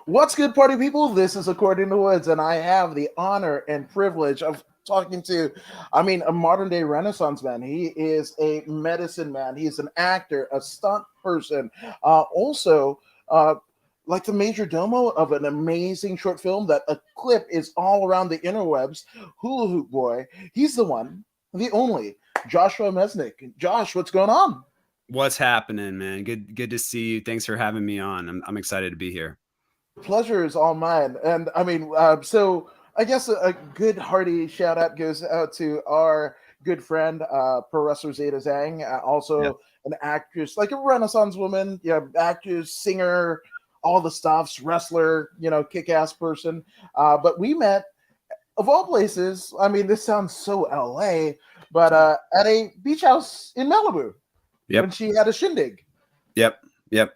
What's good, party people? This is According to Woods, and I have the honor and privilege of talking to, a modern day Renaissance man. He is a medicine man. He's an actor, a stunt person, also, uh, like the major domo of an amazing short film that a clip is all around the interwebs. Hula Hoop Boy. He's the one, the only Joshua Mesnik. Josh, what's going on? What's happening, man? Good to see you. Thanks for having me on. I'm excited to be here. Pleasure is all mine. And so I guess a good hearty shout out goes out to our good friend, Pro Wrestler Zeta Zhang, Yeah. also an actress, like a Renaissance woman, yeah, actress, singer, all the stuffs, wrestler, kick ass person. But we met, of all places, this sounds so LA, but at a beach house in Malibu when Yep. she had a shindig. Yep. Yep.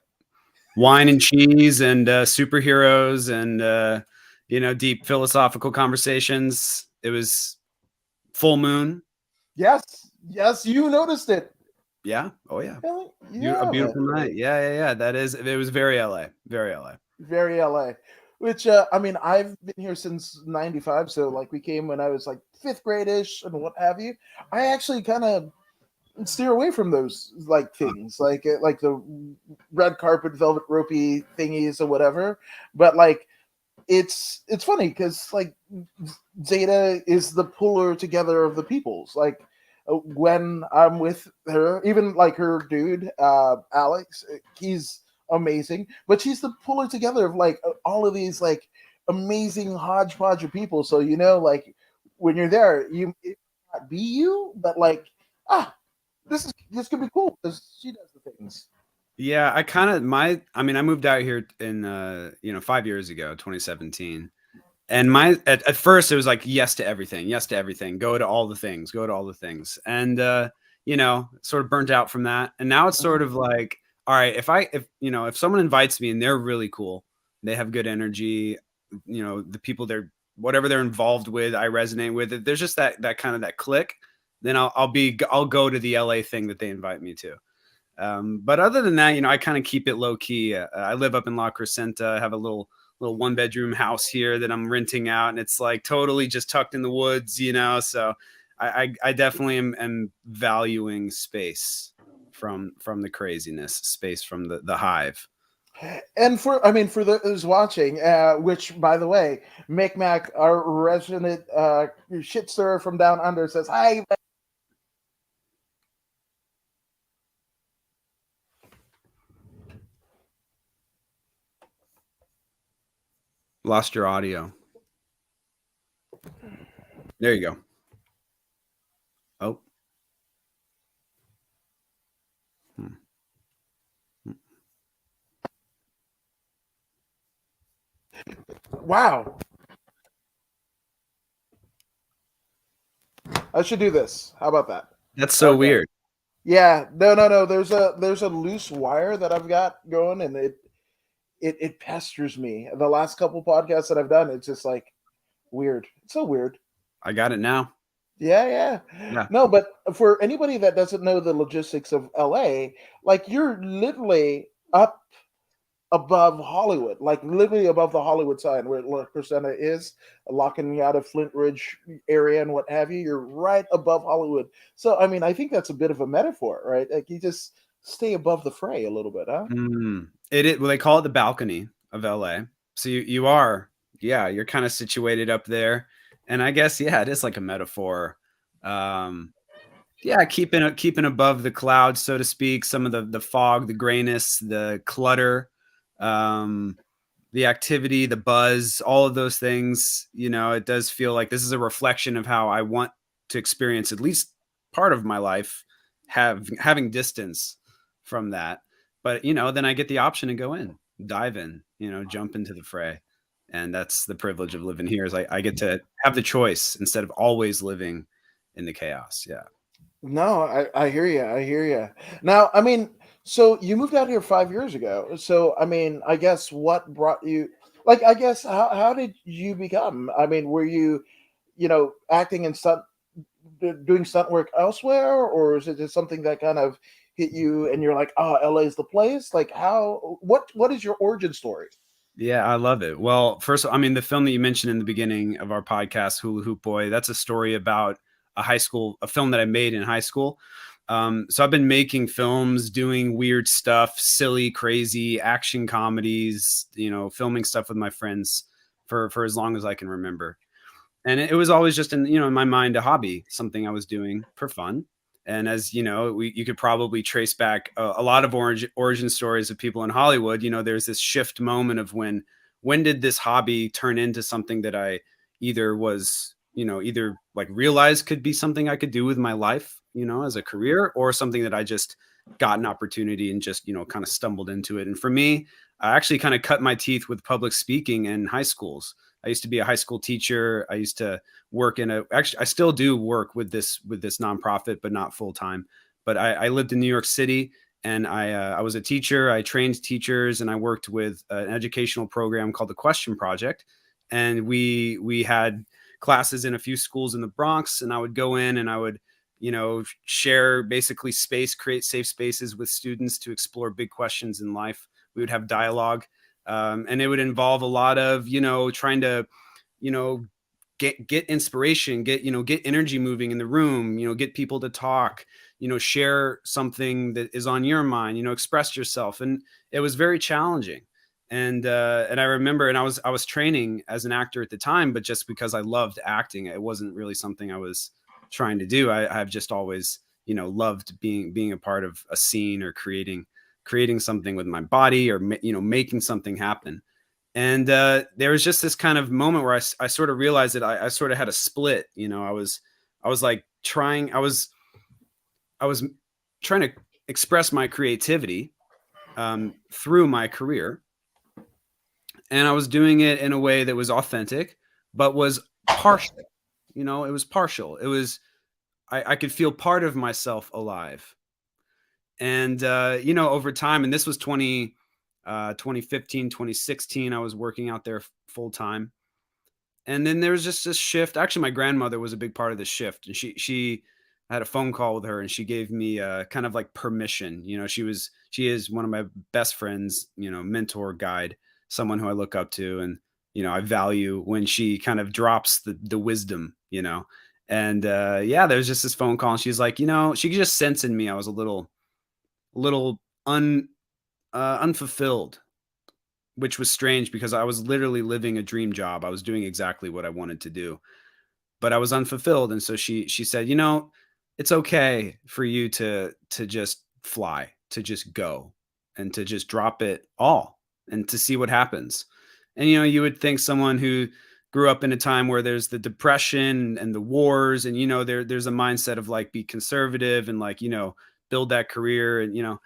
Wine and cheese and superheroes and deep philosophical conversations. It was full moon. Yes, you noticed it. Yeah. Oh yeah. A Yeah, beautiful man. night. Yeah. That is. It was very LA. Very LA. Very LA. Which I've been here since '95, so like we came when I was like fifth grade-ish and what have you. I actually kind of steer away from those like things, like the red carpet, velvet ropey thingies or whatever. But like it's funny because like Zeta is the puller together of the peoples. Like when I'm with her, even like her dude, Alex, he's amazing, but she's the puller together of like all of these like amazing hodgepodge of people. So like when you're there, it might not be you, but like this could be cool because she does the things. Yeah. I moved out here in 5 years ago, 2017. And at first it was like yes to everything, go to all the things, and sort of burnt out from that. And now it's sort of like, all right, if someone invites me and they're really cool, they have good energy, the people whatever they're involved with, I resonate with it. There's just that kind of that click. Then I'll go to the LA thing that they invite me to. But other than that, I kind of keep it low key. I live up in La Crescenta. I have a little 1-bedroom house here that I'm renting out, and it's like totally just tucked in the woods, So I definitely am valuing space from the craziness, space from the hive. And for those watching, which by the way, Micmac, our resident shit stirrer from down under, says hi. Lost your audio. There you go. Oh. Wow. I should do this. How about that? That's so weird. Yeah. No. There's a loose wire that I've got going, and it pesters me. The last couple podcasts that I've done, it's just like weird. It's so weird. I got it now. Yeah. Yeah. No, but for anybody that doesn't know the logistics of LA, like you're literally up above Hollywood, like literally above the Hollywood sign where La Crescenta is, locking you out of Flint Ridge area and what have you. You're right above Hollywood. So, I think that's a bit of a metaphor, right? Like you just stay above the fray a little bit, huh? It is. Well, they call it the balcony of LA. So you are, yeah, you're kind of situated up there. And I guess, yeah, it is like a metaphor. Yeah, keeping above the clouds, so to speak, some of the fog, the grayness, the clutter, the activity, the buzz, all of those things. It does feel like this is a reflection of how I want to experience at least part of my life, having distance from that. But then I get the option to go in, dive in, jump into the fray. And that's the privilege of living here, is I get to have the choice instead of always living in the chaos. Yeah. No, I hear you. I hear you. Now, so you moved out here 5 years ago. So, I guess what brought you, like, I guess, how did you become? Were you, acting and doing stunt work elsewhere, or is it just something that kind of hit you and you're like, oh, LA is the place? Like, what is your origin story? Yeah, I love it. Well, first, I mean, the film that you mentioned in the beginning of our podcast, Hula Hoop Boy, that's a story about a film that I made in high school. So I've been making films, doing weird stuff, silly, crazy action comedies, filming stuff with my friends for as long as I can remember. And it was always just in my mind, a hobby, something I was doing for fun. And as you know, you could probably trace back a lot of origin stories of people in Hollywood. There's this shift moment of when did this hobby turn into something that I either like realized could be something I could do with my life, as a career, or something that I just got an opportunity and just kind of stumbled into it. And for me, I actually kind of cut my teeth with public speaking in high schools. I used to be a high school teacher. I used to work actually, I still do work with this nonprofit, but not full time. But I lived in New York City, and I was a teacher. I trained teachers, and I worked with an educational program called the Question Project. And we had classes in a few schools in the Bronx, and I would go in and I would share basically create safe spaces with students to explore big questions in life. We would have dialogue, and it would involve a lot of trying to you know get inspiration, get energy moving in the room, get people to talk, share something that is on your mind, express yourself. And it was very challenging. And I remember, and I was training as an actor at the time, but just because I loved acting, it wasn't really something I was trying to do. I've just always loved being a part of a scene, or creating something with my body, or making something happen. And there was just this kind of moment where I sort of realized that I sort of had a split. I was like I was trying to express my creativity through my career, and I was doing it in a way that was authentic, but was partial. It was partial. It was I could feel part of myself alive. And over time, and this was 2015, 2016, I was working out there full time. And then there was just this shift. Actually, my grandmother was a big part of the shift, and she I had a phone call with her, and she gave me kind of like permission. She is one of my best friends, mentor, guide, someone who I look up to, and I value when she kind of drops the wisdom. And yeah, there was just this phone call, and she's like, she could just sense in me I was a little unfulfilled, which was strange because I was literally living a dream job. I was doing exactly what I wanted to do, but I was unfulfilled. And so she said, it's okay for you to just fly, to just go, and to just drop it all and to see what happens. And you would think someone who grew up in a time where there's the depression and the wars, and there's a mindset of like be conservative and like build that career, and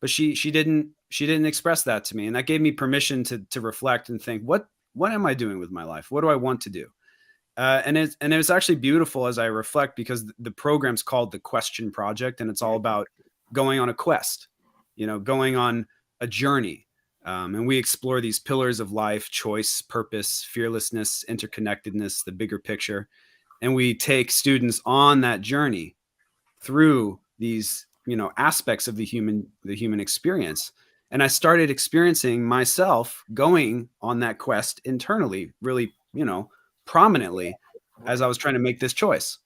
but she didn't express that to me, and that gave me permission to reflect and think, what am I doing with my life? What do I want to do? And it was actually beautiful as I reflect, because the program's called the Question Project, and it's all about going on a quest, going on a journey. And we explore these pillars of life: choice, purpose, fearlessness, interconnectedness, the bigger picture. And we take students on that journey through these aspects of the human experience. And I started experiencing myself going on that quest internally, really prominently, as I was trying to make this choice.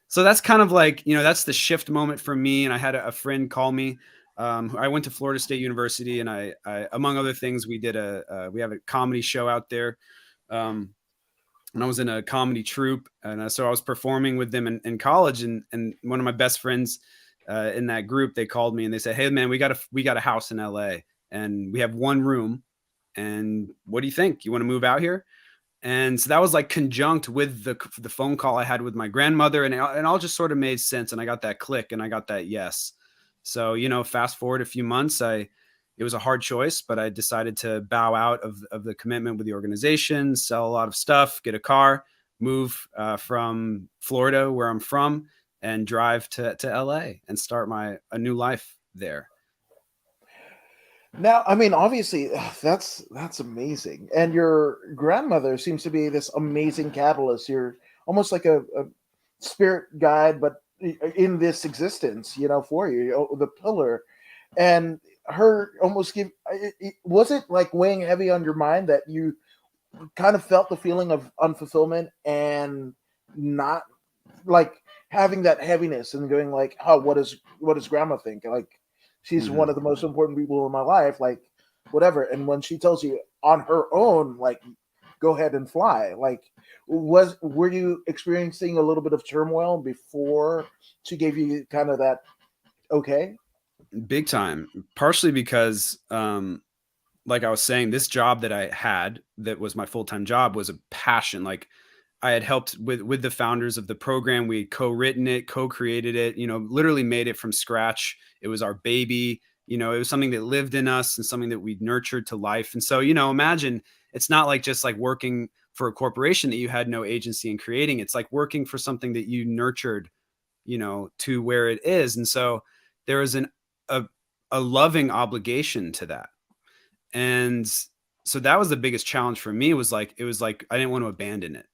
So that's kind of like that's the shift moment for me. And I had a friend call me. I went to Florida State University, and I among other things, we have a comedy show out there. And I was in a comedy troupe, and so I was performing with them in college. And one of my best friends in that group, they called me and they said, "Hey man, we got a house in LA, and we have one room. And what do you think? You want to move out here?" And so that was like conjunct with the phone call I had with my grandmother, and it all just sort of made sense. And I got that click, and I got that yes. So fast forward a few months, it was a hard choice, but I decided to bow out of the commitment with the organization, sell a lot of stuff, get a car, move from Florida, where I'm from, and drive to LA and start a new life there. Now, I mean, obviously, that's amazing. And your grandmother seems to be this amazing catalyst. You're almost like a spirit guide, but in this existence, for you, the pillar. And her almost give was it like weighing heavy on your mind that you kind of felt the feeling of unfulfillment and not like having that heaviness and going like, oh, what does grandma think? Like she's one Mhm. of the most important people in my life, like whatever. And when she tells you on her own, like go ahead and fly, like were you experiencing a little bit of turmoil before she gave you kind of that okay? Big time. Partially because, like I was saying, this job that I had that was my full-time job was a passion. Like I had helped with the founders of the program. We co-written it, co-created it, literally made it from scratch. It was our baby. It was something that lived in us and something that we nurtured to life. And so, imagine it's not like just like working for a corporation that you had no agency in creating. It's like working for something that you nurtured, to where it is. And so there is a, a loving obligation to that. And so that was the biggest challenge for me, was like, it was like, I didn't want to abandon it.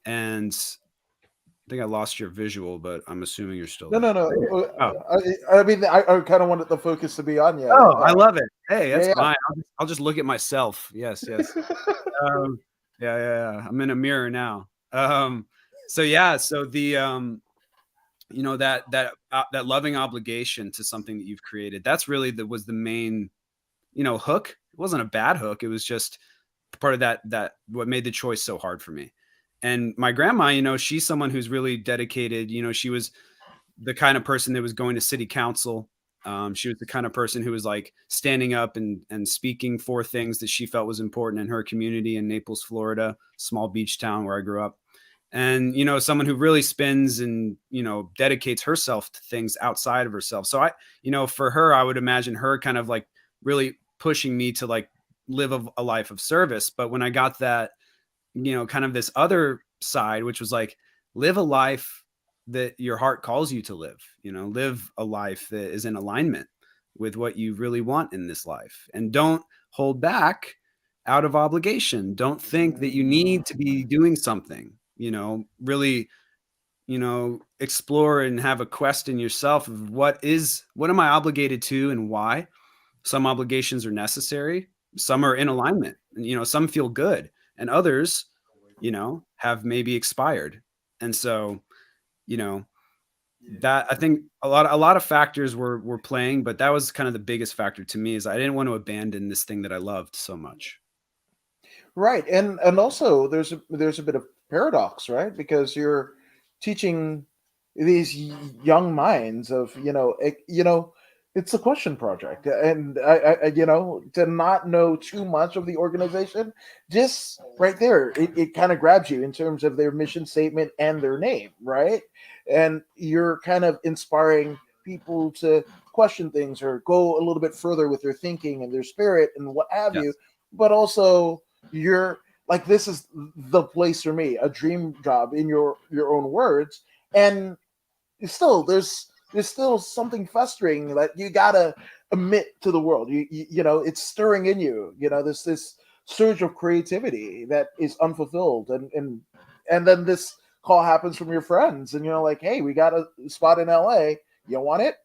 And I think I lost your visual, but I'm assuming you're still No, there. no, no. Oh, I mean, I kind of wanted the focus to be on you. oh, I love it. Hey, that's Yeah, fine. I'll just look at myself. Yes, yes. yeah. Um, yeah. I'm in a mirror now. So yeah, so the that loving obligation to something that you've created. That's really was the main, hook. It wasn't a bad hook. It was just part of that what made the choice so hard for me. And my grandma, she's someone who's really dedicated. She was the kind of person that was going to city council. She was the kind of person who was like standing up and speaking for things that she felt was important in her community in Naples, Florida, small beach town where I grew up. And, someone who really spends and, dedicates herself to things outside of herself. So for her, I would imagine her kind of like really pushing me to like live a life of service. But when I got that, kind of this other side, which was like, live a life that your heart calls you to live, live a life that is in alignment with what you really want in this life, and don't hold back out of obligation. Don't think that you need to be doing something, really, explore and have a quest in yourself of what am I obligated to and why. Some obligations are necessary, some are in alignment, and some feel good, and others, have maybe expired. And so, you know, that I think a lot of factors were playing, but that was kind of the biggest factor to me, is I didn't want to abandon this thing that I loved so much. Right, and also there's a bit of paradox, right? Because you're teaching these young minds of it's a question project, and to not know too much of the organization, just right there, it kind of grabs you in terms of their mission statement and their name, right? And you're kind of inspiring people to question things or go a little bit further with their thinking and their spirit and what have you, Yes. but also you're like, this is the place for me, a dream job in your own words. And still there's still something festering that you gotta admit to the world. It's stirring in you, this surge of creativity that is unfulfilled, and then this call happens from your friends, and you're like, hey, we got a spot in LA, you want it?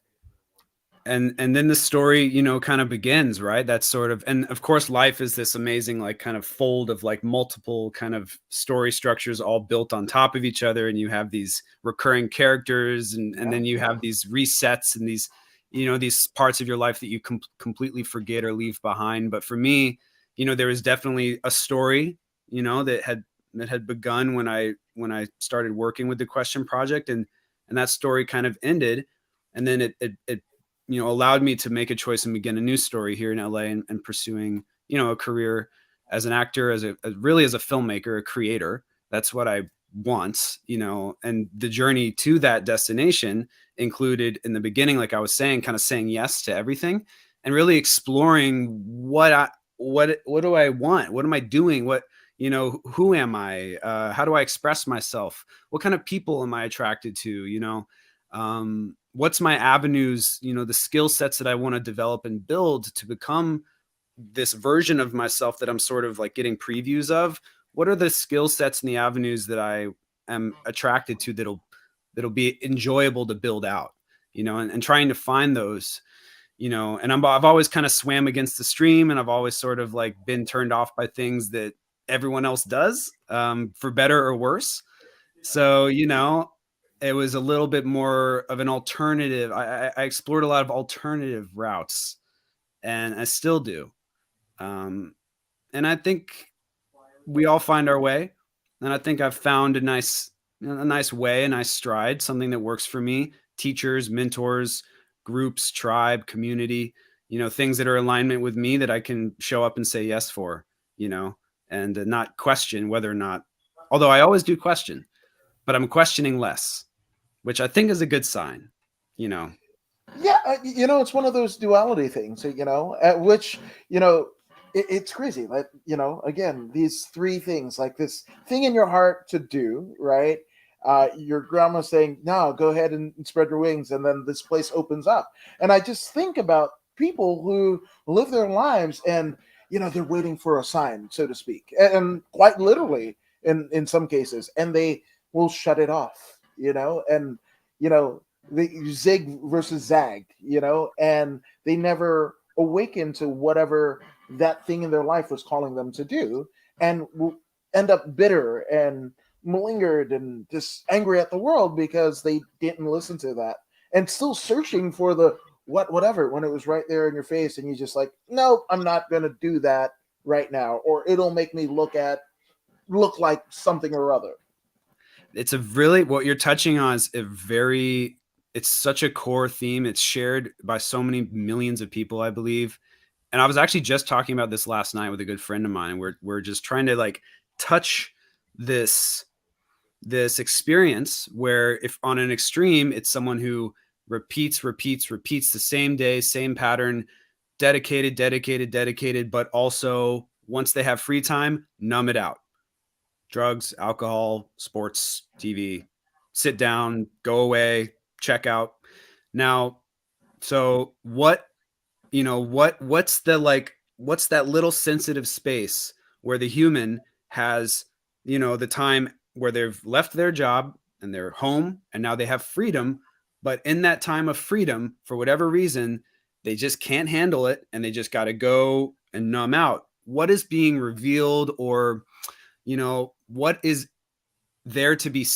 And then the story, kind of begins, right? That's sort of, and of course life is this amazing like kind of fold of like multiple kind of story structures all built on top of each other, and you have these recurring characters, and Yeah. then you have these resets and these, these parts of your life that you completely forget or leave behind. But for me, there was definitely a story, that had begun when I started working with the Question Project, and that story kind of ended, and then it allowed me to make a choice and begin a new story here in LA, and pursuing, a career as an actor, really as a filmmaker, a creator. That's what I want, and the journey to that destination included, in the beginning, like I was saying, kind of saying yes to everything and really exploring what do I want? What am I doing? Who am I? How do I express myself? What kind of people am I attracted to? What's my avenues, the skill sets that I want to develop and build to become this version of myself that I'm sort of like getting previews of. What are the skill sets and the avenues that I am attracted to that'll be enjoyable to build out, and trying to find those, and I've always kind of swam against the stream, and I've always sort of like been turned off by things that everyone else does, for better or worse. So, it was a little bit more of an alternative. I explored a lot of alternative routes, and I still do. And I think we all find our way. And I think I've found a nice way, a nice stride, something that works for me. Teachers, mentors, groups, tribe, community, things that are in alignment with me that I can show up and say yes for, and not question whether or not, although I always do question, but I'm questioning less, which I think is a good sign, you know. Yeah, it's one of those duality things, at which, it's crazy. Like, again, these three things, like this thing in your heart to do, right? Your grandma saying, no, go ahead and spread your wings. And then this place opens up. And I just think about people who live their lives and, they're waiting for a sign, so to speak, and quite literally in some cases, and they will shut it off, and, you know, the zig versus zag, and they never awaken to whatever that thing in their life was calling them to do, and will end up bitter and malingered and just angry at the world because they didn't listen to that, and still searching for the whatever when it was right there in your face, and you just like, no, I'm not going to do that right now, or it'll make me look like something or other. It's what you're touching on is it's such a core theme. It's shared by so many millions of people, I believe. And I was actually just talking about this last night with a good friend of mine. We're just trying to like touch this experience where, if on an extreme, it's someone who repeats the same day, same pattern, dedicated, but also once they have free time, numb it out. Drugs, alcohol, sports, TV, sit down, go away, check out. Now, so what's that little sensitive space where the human has, the time where they've left their job and they're home and now they have freedom, but in that time of freedom, for whatever reason, they just can't handle it and they just got to go and numb out. What is being revealed, or what is there to be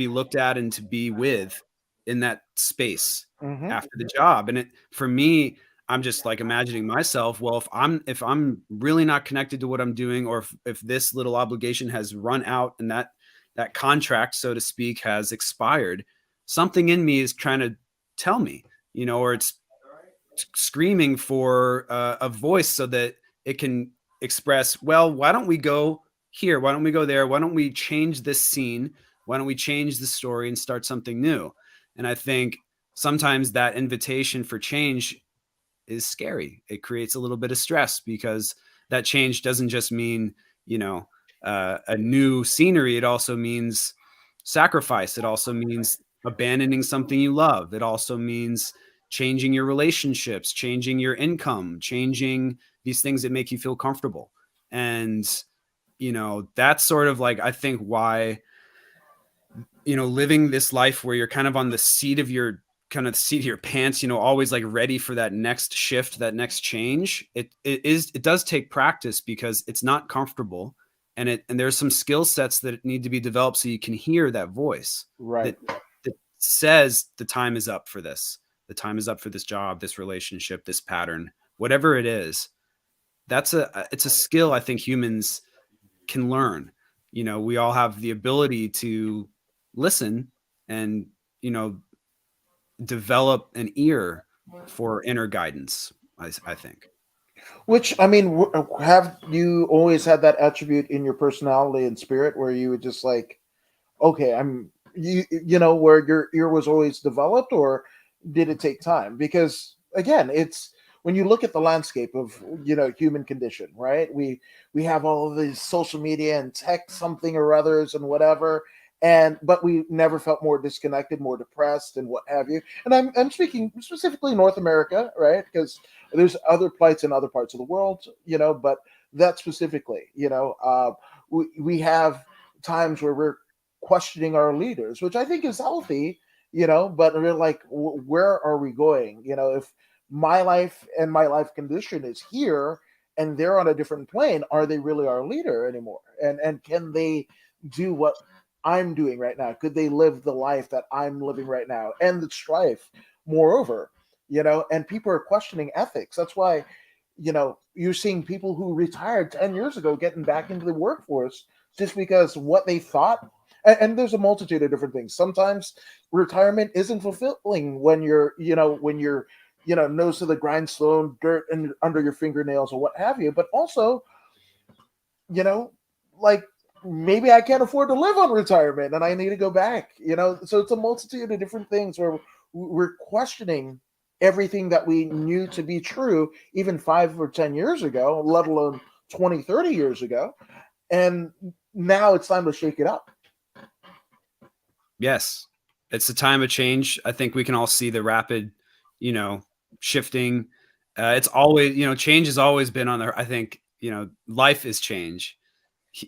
looked at and to be with in that space Mm-hmm. after the job? And for me, I'm just like imagining myself, well, if I'm really not connected to what I'm doing, or if this little obligation has run out and that contract, so to speak, has expired, something in me is trying to tell me, or it's screaming for a voice so that it can express, well, why don't we go here? Why don't we go there? Why don't we change this scene? Why don't we change the story and start something new? And I think sometimes that invitation for change is scary. It creates a little bit of stress because that change doesn't just mean, a new scenery. It also means sacrifice. It also means abandoning something you love. It also means changing your relationships, changing your income, changing these things that make you feel comfortable. And, that's sort of like, I think why, living this life where you're kind of on the seat of your pants, always like ready for that next shift, that next change. It does take practice because it's not comfortable. And there's some skill sets that need to be developed so you can hear that voice Right. that says the time is up for this. The time is up for this job, this relationship, this pattern, whatever it is. It's a skill I think humans can learn. We all have the ability to listen and, develop an ear for inner guidance, I think. Which, I mean, have you always had that attribute in your personality and spirit where you would just like, okay, where your ear was always developed, or did it take time? Because again, it's when you look at the landscape of human condition, right? We have all of these social media and tech something or others and whatever, but we never felt more disconnected, more depressed, and what have you. And I'm speaking specifically North America, right? Because there's other plights in other parts of the world, but that specifically, we have times where we're questioning our leaders, which I think is healthy, but we're like, where are we going? If my life and my life condition is here, and they're on a different plane. Are they really our leader anymore? And can they do what I'm doing right now? Could they live the life that I'm living right now? And the strife, moreover, and people are questioning ethics. That's why, you're seeing people who retired 10 years ago getting back into the workforce just because what they thought. And there's a multitude of different things. Sometimes retirement isn't fulfilling when you're nose to the grindstone, dirt and under your fingernails or what have you. But also, you know, like maybe I can't afford to live on retirement and I need to go back. So it's a multitude of different things where we're questioning everything that we knew to be true even 5 or 10 years ago, let alone 20, 30 years ago. And now it's time to shake it up. Yes, it's a time of change. I think we can all see the rapid, shifting. It's always, change has always been on there. I think, life is change,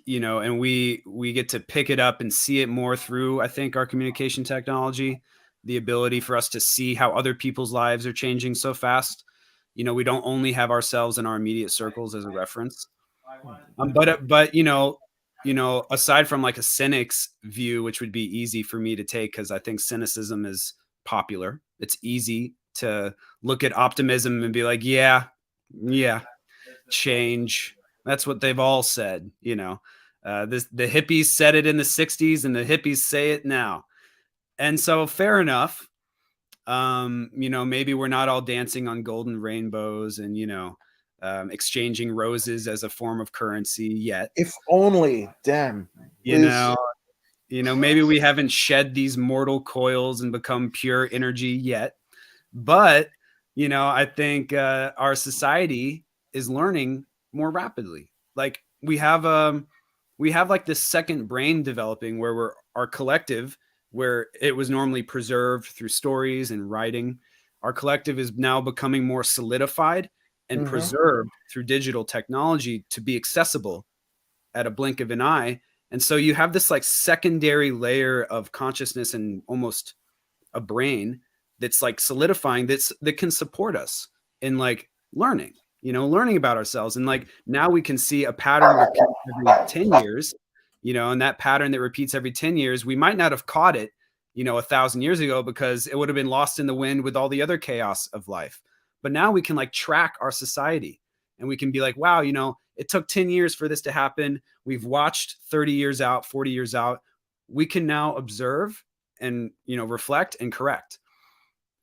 and we get to pick it up and see it more through, I think, our communication technology, the ability for us to see how other people's lives are changing so fast. We don't only have ourselves in our immediate circles as a reference. But aside from like a cynic's view, which would be easy for me to take because I think cynicism is popular. It's easy to look at optimism and be like, yeah, change. That's what they've all said. The hippies said it in the 60s and the hippies say it now. And so fair enough. Maybe we're not all dancing on golden rainbows and, exchanging roses as a form of currency yet. If only, damn. Maybe we haven't shed these mortal coils and become pure energy yet. But, I think our society is learning more rapidly. Like we have like this second brain developing where our collective, where it was normally preserved through stories and writing, our collective is now becoming more solidified and preserved through digital technology to be accessible at a blink of an eye. And so you have this like secondary layer of consciousness and almost a brain that's like solidifying that can support us in like learning about ourselves. And like now we can see a pattern repeat every 10 years, and that pattern that repeats every 10 years, we might not have caught it, 1,000 years ago because it would have been lost in the wind with all the other chaos of life. But now we can like track our society and we can be like, wow, it took 10 years for this to happen. We've watched 30 years out, 40 years out. We can now observe and, reflect and correct.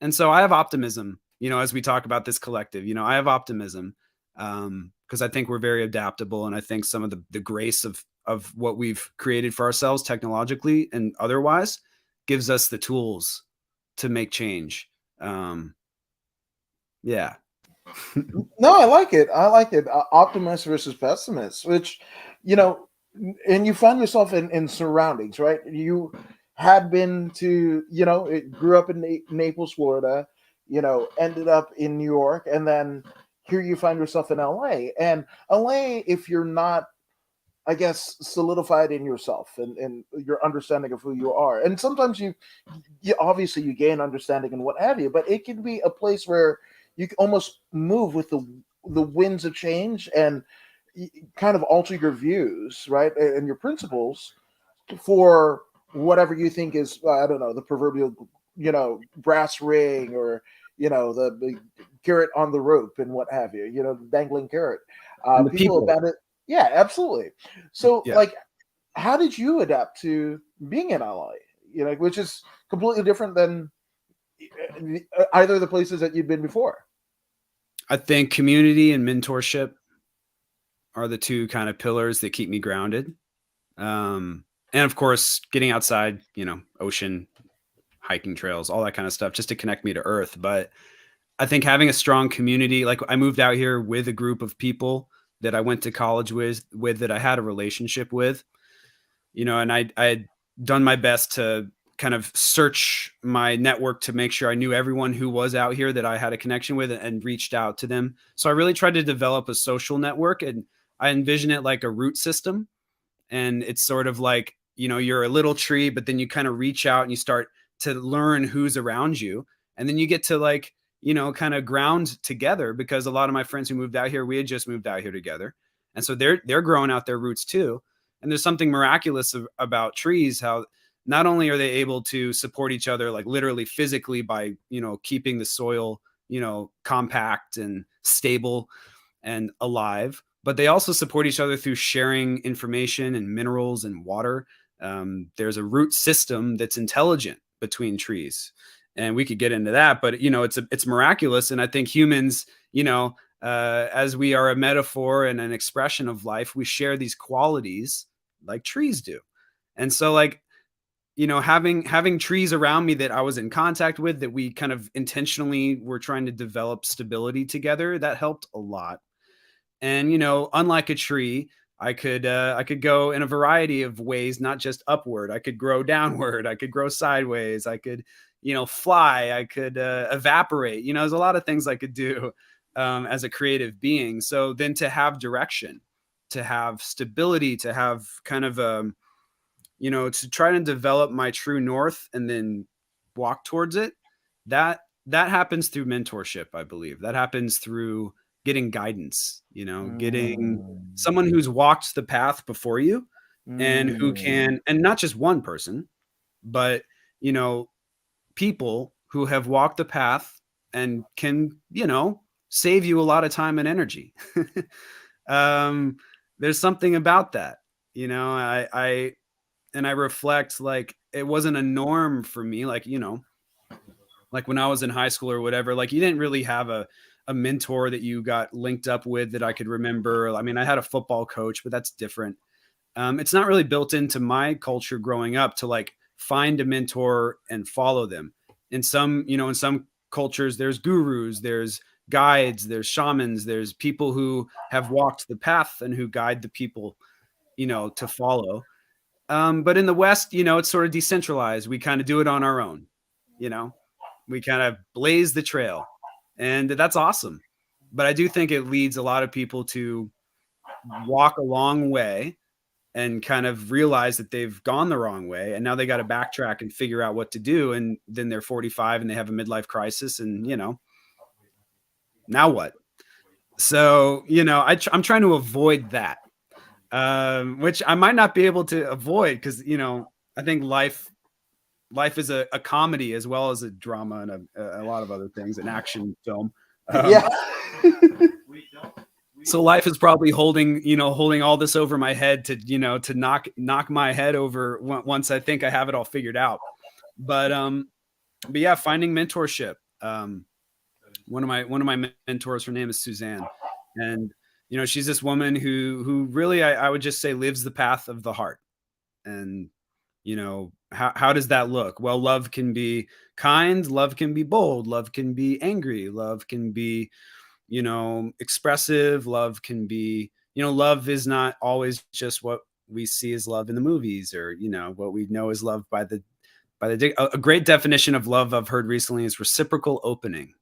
And so I have optimism, as we talk about this collective, I have optimism because I think we're very adaptable. And I think some of the grace of what we've created for ourselves technologically and otherwise gives us the tools to make change. Yeah. No, I like it. Optimist versus pessimist, which, and you find yourself in surroundings, right? You had been to, it grew up in Naples, Florida, ended up in New York, and then here you find yourself in LA. And LA, if you're not, I guess, solidified in yourself and your understanding of who you are, and sometimes you obviously you gain understanding and what have you, but it can be a place where you can almost move with the winds of change and kind of alter your views, right, and your principles for whatever you think is, I don't know, the proverbial, brass ring or the carrot on the rope and what have you, the dangling carrot. People about it, yeah, absolutely. So, like, how did you adapt to being in LA? Which is completely different than either of the places that you've been before. I think community and mentorship are the two kind of pillars that keep me grounded. And of course, getting outside, ocean, hiking trails, all that kind of stuff, just to connect me to earth. But I think having a strong community, like I moved out here with a group of people that I went to college with that I had a relationship with, and I had done my best to kind of search my network to make sure I knew everyone who was out here that I had a connection with and reached out to them. So I really tried to develop a social network, and I envision it like a root system. And it's sort of like, you're a little tree, but then you kind of reach out and you start to learn who's around you. And then you get to like, kind of ground together, because a lot of my friends who moved out here, we had just moved out here together. And so they're growing out their roots too. And there's something miraculous about trees, how not only are they able to support each other, like literally physically by, keeping the soil, compact and stable and alive, but they also support each other through sharing information and minerals and water. There's a root system that's intelligent between trees, and we could get into that, but it's miraculous. And I think humans, as we are a metaphor and an expression of life, we share these qualities like trees do. And so, like, having trees around me that I was in contact with, that we kind of intentionally were trying to develop stability together, that helped a lot. And unlike a tree, I could go in a variety of ways, not just upward. I could grow downward. I could grow sideways. I could fly. I could evaporate. There's a lot of things I could do as a creative being. So then to have direction, to have stability, to have kind of to try to develop my true north and then walk towards it, that happens through mentorship. I believe that happens through getting guidance, getting someone who's walked the path before you, and who can, and not just one person, but people who have walked the path and can save you a lot of time and energy. There's something about that. I reflect, like, it wasn't a norm for me, like like when I was in high school or whatever, like you didn't really have a mentor that you got linked up with that I could remember. I mean, I had a football coach, but that's different. It's not really built into my culture growing up to like find a mentor and follow them. In some cultures, there's gurus, there's guides, there's shamans, there's people who have walked the path and who guide the people, to follow. But in the West, it's sort of decentralized. We kind of do it on our own. We kind of blaze the trail, and that's awesome. But I do think it leads a lot of people to walk a long way and kind of realize that they've gone the wrong way, and now they got to backtrack and figure out what to do. And then they're 45 and they have a midlife crisis, and now what? So I'm trying to avoid that, which I might not be able to avoid, because I think life is a comedy as well as a drama and a lot of other things, an action film. Yeah. So life is probably holding all this over my head to knock my head over once I think I have it all figured out. But yeah, finding mentorship. One of my mentors, her name is Suzanne, and she's this woman who really, I would just say, lives the path of the heart. And how does that look? Well, love can be kind, love can be bold, love can be angry, love can be expressive, love can be, love is not always just what we see as love in the movies, or what we know as love by the a great definition of love I've heard recently is reciprocal opening.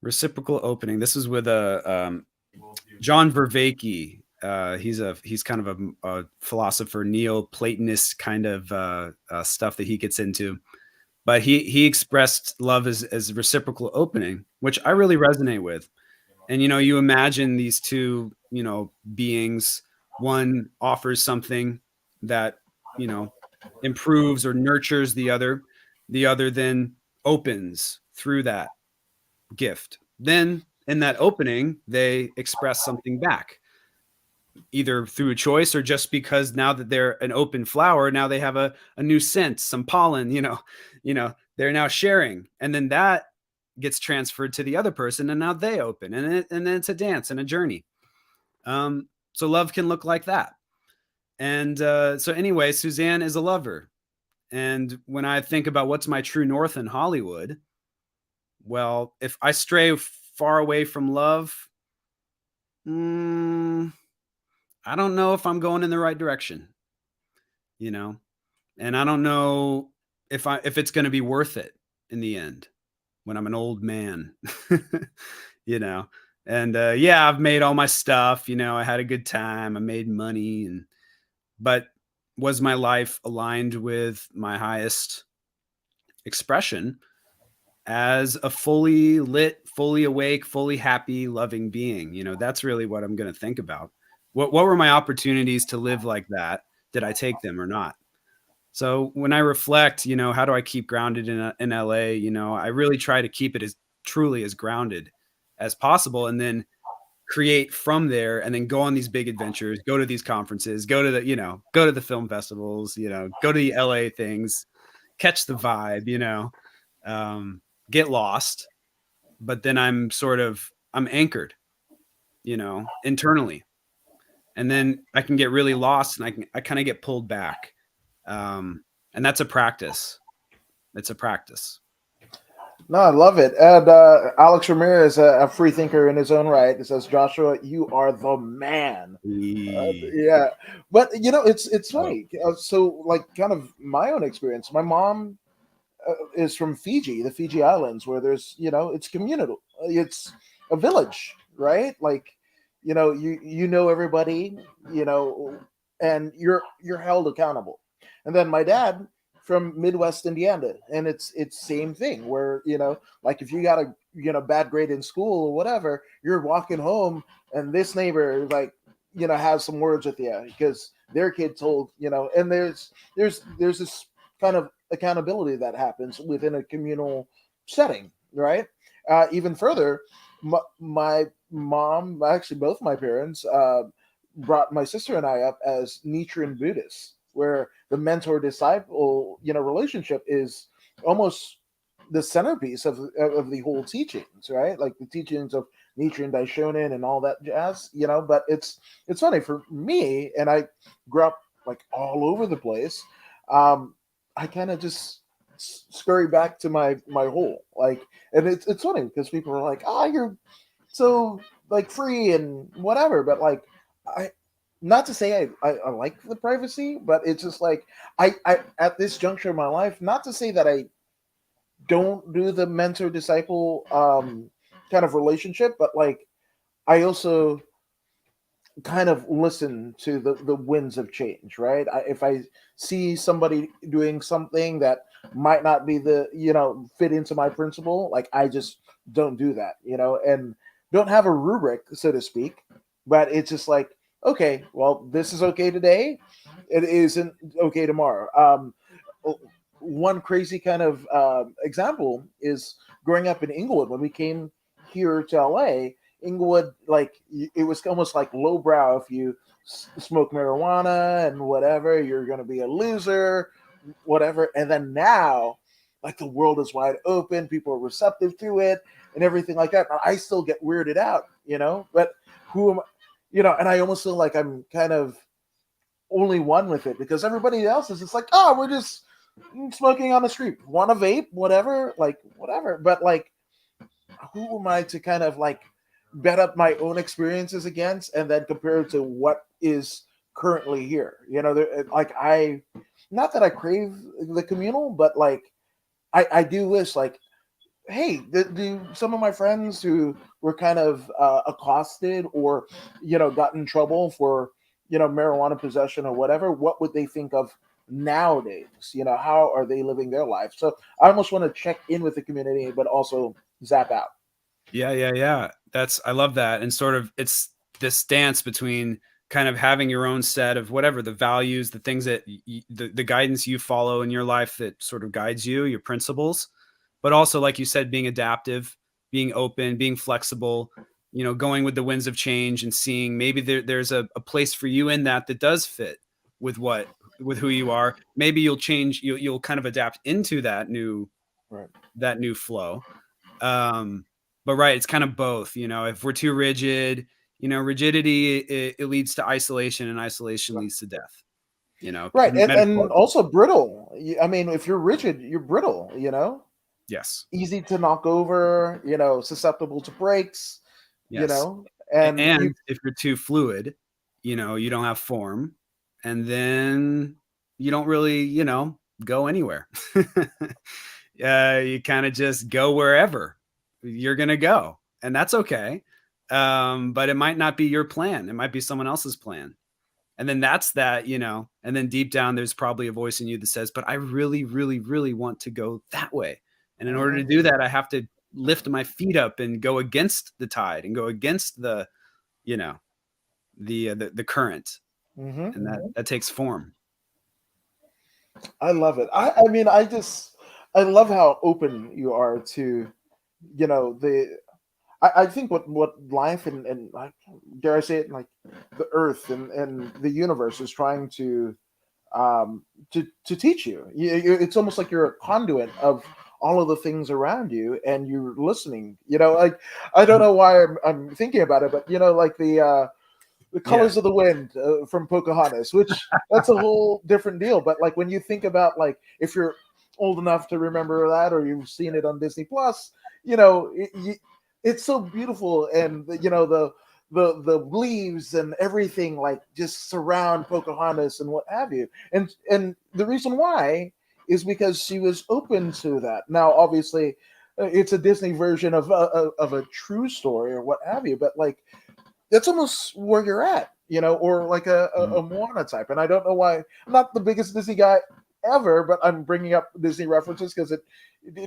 Reciprocal opening. This is with John Vervaeke. He's kind of a philosopher, Neoplatonist kind of stuff that he gets into. But he expressed love as reciprocal opening, which I really resonate with. And you imagine these two beings. One offers something that improves or nurtures the other. The other then opens through that gift. Then in that opening, they express something back, either through a choice or just because now that they're an open flower, now they have a new scent, some pollen, they're now sharing. And then that gets transferred to the other person, and now they open, and then it's a dance and a journey. So love can look like that. And so anyway, Suzanne is a lover. And when I think about what's my true north in Hollywood, well, if I stray far away from love, I don't know if I'm going in the right direction, and I don't know if it's going to be worth it in the end when I'm an old man, and yeah, I've made all my stuff, I had a good time, I made money, but was my life aligned with my highest expression? as a fully lit, fully awake, fully happy, loving being. You know, that's really what I'm going to think about. What were my opportunities to live like that? Did I take them or not? So when I reflect, you know, how do I keep grounded in LA? You know, I really try to keep it as truly as grounded as possible, and then create from there, and then go on these big adventures, go to these conferences, go to the, you know, go to the film festivals, you know, go to the LA things, catch the vibe, you know, get lost. But then I'm anchored, you know, internally. And then I can get really lost, and I kind of get pulled back. And that's a practice. It's a practice. No, I love it. And Alex Ramirez, a free thinker in his own right, says, "Joshua, you are the man." Yeah, but you know, it's funny. So, like, kind of my own experience. My mom is from Fiji, the Fiji Islands, where there's, you know, it's communal. It's a village, right? Like, you know, you know everybody, you know, and you're held accountable. And then my dad from Midwest Indiana, and it's same thing where, you know, like if you got a, you know, bad grade in school or whatever, you're walking home and this neighbor, like, you know, has some words with you because their kid told, you know, and there's this kind of accountability that happens within a communal setting, right? Even further, my mom, actually both my parents, brought my sister and I up as Nichiren Buddhists, where the mentor disciple, you know, relationship is almost the centerpiece of the whole teachings, right? Like the teachings of Nichiren Daishonin and all that jazz, you know. But it's funny for me, and I grew up like all over the place. Um, I kind of just scurry back to my hole, like, and it's funny because people are like, "Ah, you're so like free and whatever," but like, I, not to say I like the privacy, but it's just like I at this juncture of my life, not to say that I don't do the mentor disciple kind of relationship, but like I also kind of listen to the winds of change, right? If I see somebody doing something that might not be the, you know, fit into my principle, like I just don't do that, you know, and don't have a rubric, so to speak. But it's just like, okay, well, this is okay today, it isn't okay tomorrow. One crazy kind of example is growing up in Inglewood. When we came here to LA, Inglewood, like it was almost like lowbrow. If you smoke marijuana and whatever, you're going to be a loser, whatever. And then now, like the world is wide open, people are receptive to it, and everything like that. I still get weirded out, you know. But who am, you know? And I almost feel like I'm kind of only one with it because everybody else is just like, oh, we're just smoking on the street, want a vape, whatever, like whatever. But like, who am I to kind of like bet up my own experiences against and then compare it to what is currently here? You know, like I, not that I crave the communal, but like I do wish like, hey, do some of my friends who were kind of accosted or, you know, got in trouble for, you know, marijuana possession or whatever, what would they think of nowadays? You know, how are they living their life? So I almost want to check in with the community, but also zap out. Yeah. I love that. And sort of, it's this dance between kind of having your own set of whatever the values, the things that the guidance you follow in your life that sort of guides you, your principles, but also, like you said, being adaptive, being open, being flexible, you know, going with the winds of change and seeing maybe there's a place for you in that does fit with with who you are. Maybe you'll change, you'll kind of adapt into Right. that new flow. But right, it's kind of both, you know. If we're too rigid, you know, rigidity, it leads to isolation, and isolation leads to death, you know, Right. And metaphorically. also brittle. I mean, if you're rigid, you're brittle, you know, Yes. easy to knock over, you know, susceptible to breaks, you Yes. know, and you, And if you're too fluid, you know, you don't have form, and then you don't really, you know, go anywhere. You kind of just go wherever you're going to go, and that's okay. But it might not be your plan. It might be someone else's plan. And then that's that, you know, and then deep down, there's probably a voice in you that says, but I really, really, really want to go that way. And in order to do that, I have to lift my feet up and go against the tide and go against the, you know, the current, Mm-hmm. and that takes form. I love it. I mean, I love how open you are to, the I think what life and like, dare I say it, like the earth and the universe is trying to teach you. It's almost like you're a conduit of all of the things around you, and you're listening. Like I don't know why I'm thinking about it, but like the Yeah. colors of the wind from Pocahontas, which that's a whole different deal. But like when you think about, like, if you're old enough to remember that, or you've seen it on Disney Plus, it's so beautiful, and the leaves and everything like just surround Pocahontas and what have you, and the reason why is because she was open to that. Now, obviously, it's a Disney version of a true story or what have you, but like that's almost where you're at, or like a Moana type. And I don't know why I'm not the biggest Disney guy ever, but I'm bringing up Disney references because it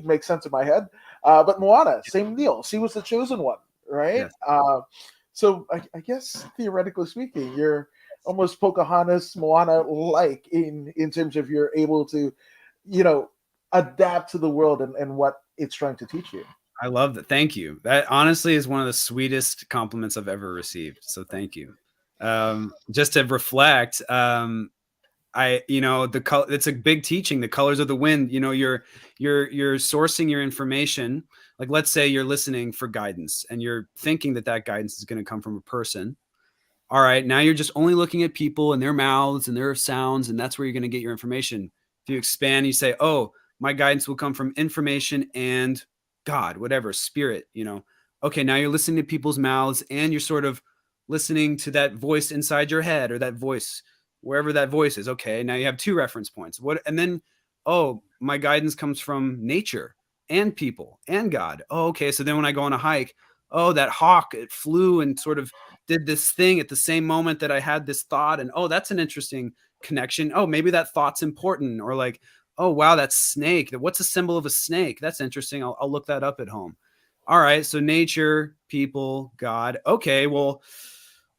makes sense in my head. But Moana, same deal. She was the chosen one, right? Yes. So I guess theoretically speaking, you're almost Pocahontas, Moana like in terms of you're able to, you know, adapt to the world and what it's trying to teach you. I love that. Thank you. That honestly is one of the sweetest compliments I've ever received. So thank you. Just to reflect, the color, it's a big teaching, the colors of the wind. You're sourcing your information. Like, let's say you're listening for guidance and you're thinking that guidance is going to come from a person. All right, now you're just only looking at people and their mouths and their sounds, and that's where you're going to get your information. If you expand, you say, oh, my guidance will come from information and God, whatever, spirit. Okay, now you're listening to people's mouths and you're sort of listening to that voice inside your head, or that voice wherever that voice is. Okay, now you have two reference points. And then, oh, my guidance comes from nature and people and God. Oh, okay, so then when I go on a hike, oh, that hawk, it flew and sort of did this thing at the same moment that I had this thought. And oh, that's an interesting connection. Oh, maybe that thought's important. Or like, oh, wow, that snake. What's a symbol of a snake? That's interesting. I'll look that up at home. All right. So nature, people, God. Okay. Well,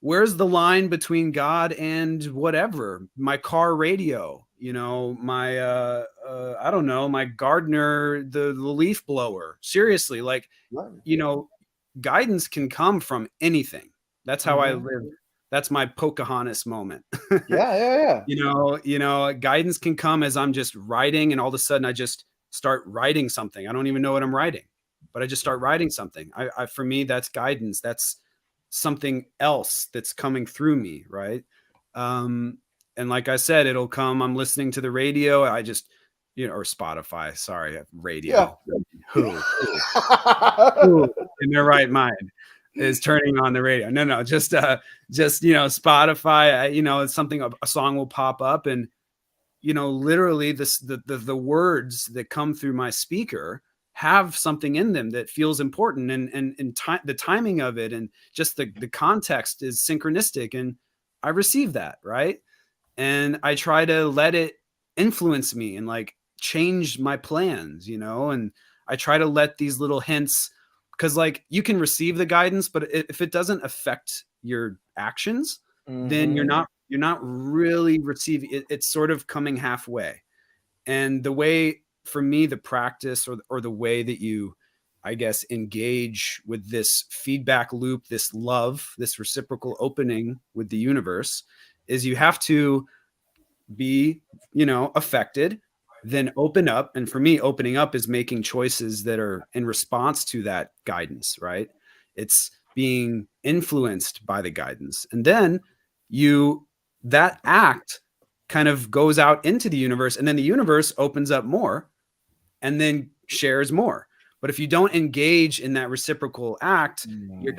where's the line between God and whatever? My car radio, my, I don't know, my gardener, the leaf blower. Seriously, like, Right. you know, guidance can come from anything. That's how I Mm-hmm. live. That's my Pocahontas moment. Yeah, yeah, yeah. Guidance can come as I'm just writing, and all of a sudden I just start writing something. I don't even know what I'm writing, but I just start writing something. For me, that's guidance. That's something else that's coming through me, right? And like I said, it'll come. I'm listening to the radio. I just, or Spotify. Sorry, Yeah. radio. Who in their right mind is turning on the radio? No, just Spotify. It's something, a song will pop up, and literally the words that come through my speaker have something in them that feels important, and the timing of it, and just the context is synchronistic, and I receive that, right? And I try to let it influence me and like change my plans, and I try to let these little hints, because like you can receive the guidance, but if it doesn't affect your actions, then you're Mm-hmm. not really receiving it. It's sort of coming halfway. And the way, for me, the practice, or the way that you, I guess, engage with this feedback loop, this love, this reciprocal opening with the universe, is you have to be, affected, then open up. And for me, opening up is making choices that are in response to that guidance, right? It's being influenced by the guidance. And then that act kind of goes out into the universe, and then the universe opens up more and then shares more. But if you don't engage in that reciprocal act, you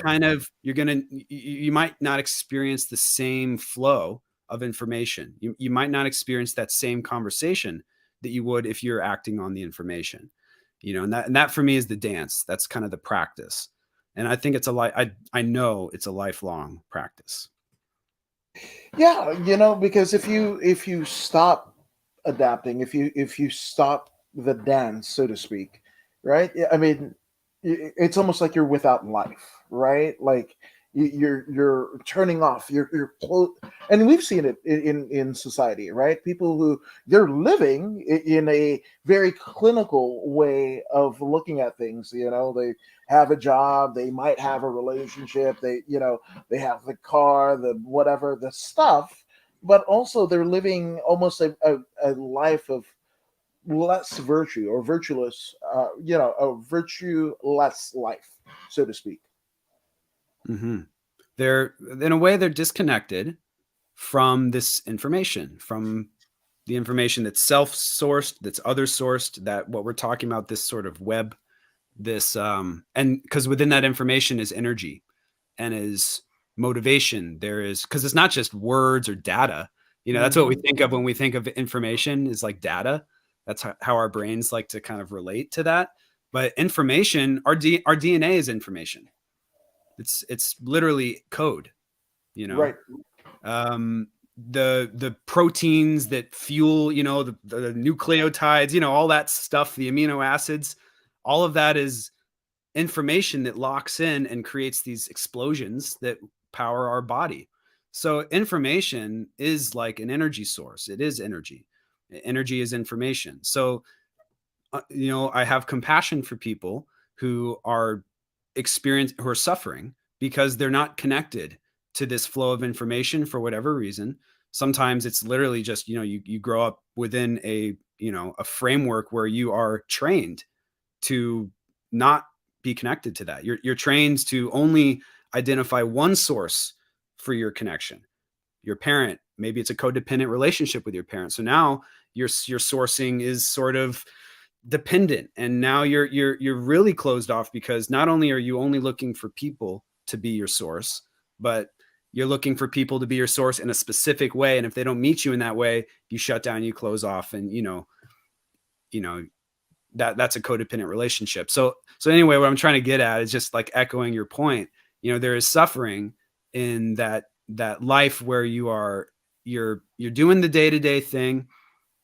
might not experience the same flow of information. You might not experience that same conversation that you would if you're acting on the information. And that for me is the dance. That's kind of the practice. And I think I know it's a lifelong practice. Yeah, because if you stop adapting, if you stop the dance, so to speak, right? Yeah, I mean, it's almost like you're without life, right? Like you're turning off. You're and we've seen it in society, right? People who they're living in a very clinical way of looking at things. You know, they have a job, they might have a relationship, they have the car, the whatever, the stuff, but also they're living almost a life of less virtue or virtueless, a virtue-less life, so to speak. Hmm. They're in a way they're disconnected from this information, from the information that's self-sourced, that's other-sourced, that what we're talking about, this sort of web, this and because within that information is energy and is motivation. There is, because it's not just words or data. That's what we Hmm. think of when we think of information, is like data. That's how our brains like to kind of relate to that. But information, our DNA is information. It's literally code, you know. Right, um the proteins that fuel, the nucleotides, all that stuff, the amino acids, all of that is information that locks in and creates these explosions that power our body. So information is like an energy source. It is energy. Energy is information. So I have compassion for people who are who are suffering because they're not connected to this flow of information for whatever reason. Sometimes it's literally just, you grow up within a framework where you are trained to not be connected to that. You're trained to only identify one source for your connection. Your parent, maybe it's a codependent relationship with your parent. So now your sourcing is sort of dependent, and now you're really closed off, because not only are you only looking for people to be your source, but you're looking for people to be your source in a specific way, and if they don't meet you in that way, you shut down, you close off, and you know that's a codependent relationship. So anyway, what I'm trying to get at is just like echoing your point. There is suffering in that life where you're doing the day-to-day thing,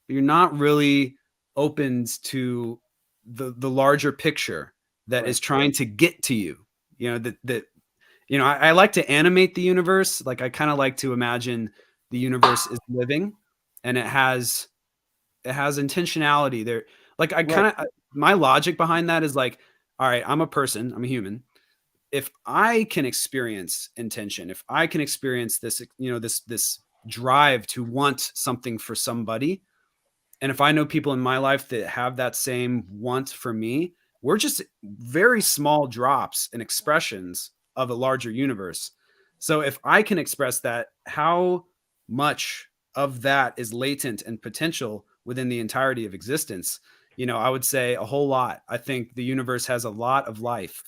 but you're not really opened to the larger picture that right, is trying to get to you. I like to animate the universe. Like, I kind of like to imagine the universe is living, and it has intentionality there. Like, I right, kind of, my logic behind that is like, all right, I'm a person, I'm a human. If I can experience intention, if I can experience this, this drive to want something for somebody, and if I know people in my life that have that same want for me, we're just very small drops and expressions of a larger universe. So if I can express that, how much of that is latent and potential within the entirety of existence? I would say a whole lot. I think the universe has a lot of life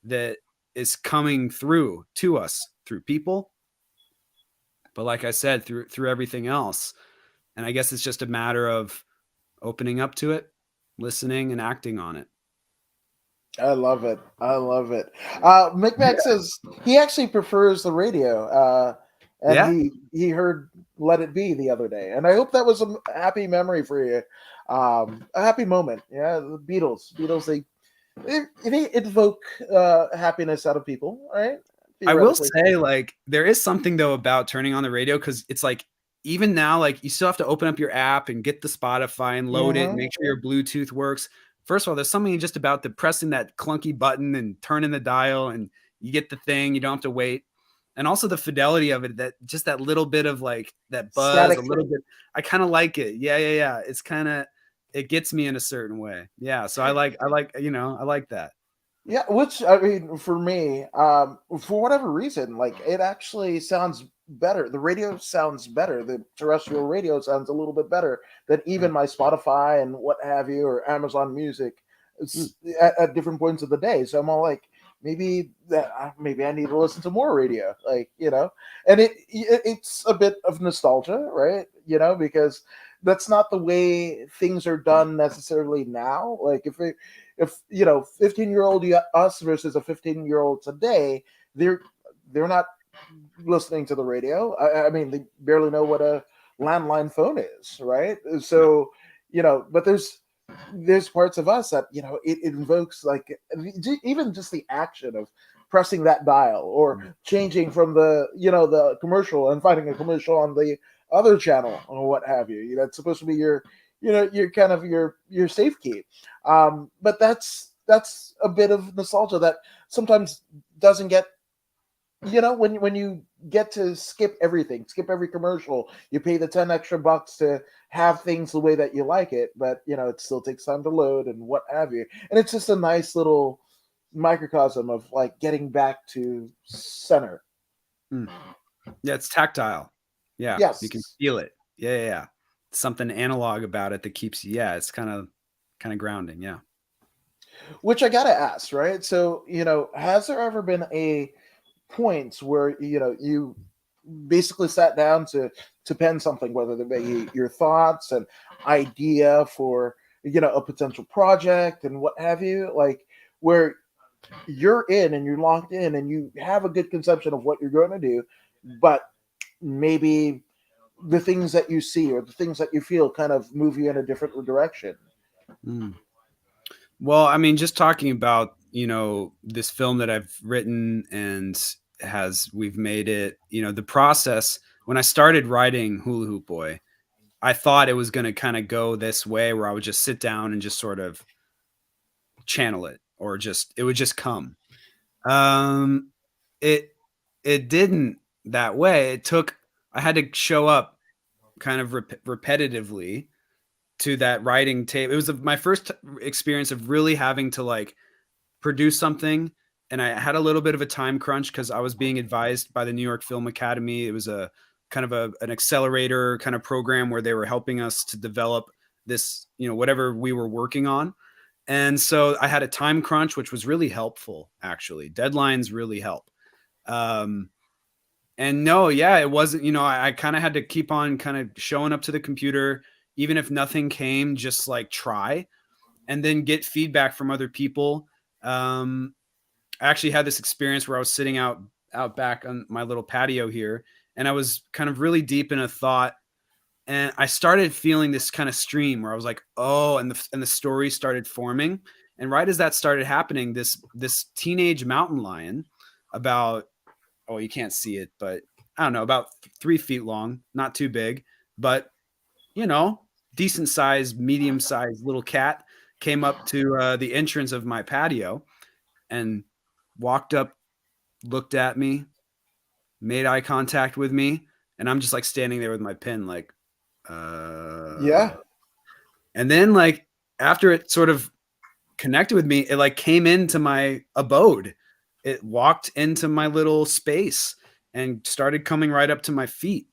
that is coming through to us through people, but like I said, through everything else. And I guess it's just a matter of opening up to it, listening, and acting on it. I love it. I love it. Micmac says he actually prefers the radio, and Yeah, he heard "Let It Be" the other day, and I hope that was a happy memory for you, a happy moment. Yeah, the Beatles, they evoke happiness out of people, right? I will Theoretically. say, like, there is something though about turning on the radio, because it's like, even now, like, you still have to open up your app and get the Spotify and load it and Hmm. make sure your Bluetooth works. First of all, there's something just about the pressing that clunky button and turning the dial, and you get the thing, you don't have to wait. And also the fidelity of it, that just that little bit of like that buzz, a Static. little bit. I kind of like it. Yeah, yeah, yeah. It's kind of, it gets me in a certain way. Yeah. So I like that. Yeah, which I mean, for me, for whatever reason, like it actually sounds better. The radio sounds better. The terrestrial radio sounds a little bit better than even my Spotify and what have you, or Amazon Music. Mm. It's at different points of the day. So I'm all like, maybe I need to listen to more radio, and it's a bit of nostalgia, right? Because that's not the way things are done necessarily now. Like if 15-year-old us versus a 15-year-old today, they're not listening to the radio. I mean, they barely know what a landline phone is, right? Yeah. So but there's parts of us that, you know, it invokes like even just the action of pressing that dial or changing from the, you know, the commercial and finding a commercial on the other channel or what have you. You know, it's supposed to be your, you know, your kind of your safe key. But that's a bit of nostalgia that sometimes doesn't get, you know, when you get to skip everything, skip every commercial, you pay the 10 extra bucks to have things the way that you like it, but you know, it still takes time to load and what have you. And it's just a nice little microcosm of like getting back to center. Mm. Yeah, it's tactile. Yeah, you can Yes. feel it. Yeah, yeah, yeah. Something analog about it that keeps you. Yeah, it's kind of grounding. Yeah. Which I gotta ask, right? So, you know, has there ever been a point where, you know, you basically sat down to pen something, whether they be your thoughts and idea for, you know, a potential project and what have you, like where you're in and you're locked in and you have a good conception of what you're going to do, but maybe the things that you see or the things that you feel kind of move you in a different direction. Mm. Well, I mean, just talking about, this film that I've written and we've made it, the process when I started writing Hula Hoop Boy, I thought it was going to kind of go this way where I would just sit down and just sort of channel it or it would just come. Um, it, it didn't that way. I had to show up kind of repetitively to that writing tape. It was my first experience of really having to like produce something, and I had a little bit of a time crunch because I was being advised by the New York Film Academy. It was a kind of an accelerator kind of program where they were helping us to develop this, whatever we were working on. And so I had a time crunch, which was really helpful. Actually, deadlines really help. Um, and no, yeah, it wasn't, I kind of had to keep on kind of showing up to the computer, even if nothing came, just like try and then get feedback from other people. Um, I actually had this experience where I was sitting out back on my little patio here, and I was kind of really deep in a thought, and I started feeling this kind of stream where I was like, oh, and the story started forming. And right as that started happening, this teenage mountain lion, about, oh, you can't see it, but I don't know, about 3 feet long, not too big, but you know, decent sized, medium sized little cat, came up to the entrance of my patio and walked up, looked at me, made eye contact with me, and I'm just like standing there with my pen, like, Yeah. and then like after it sort of connected with me, it like came into my abode. It walked into my little space and started coming right up to my feet.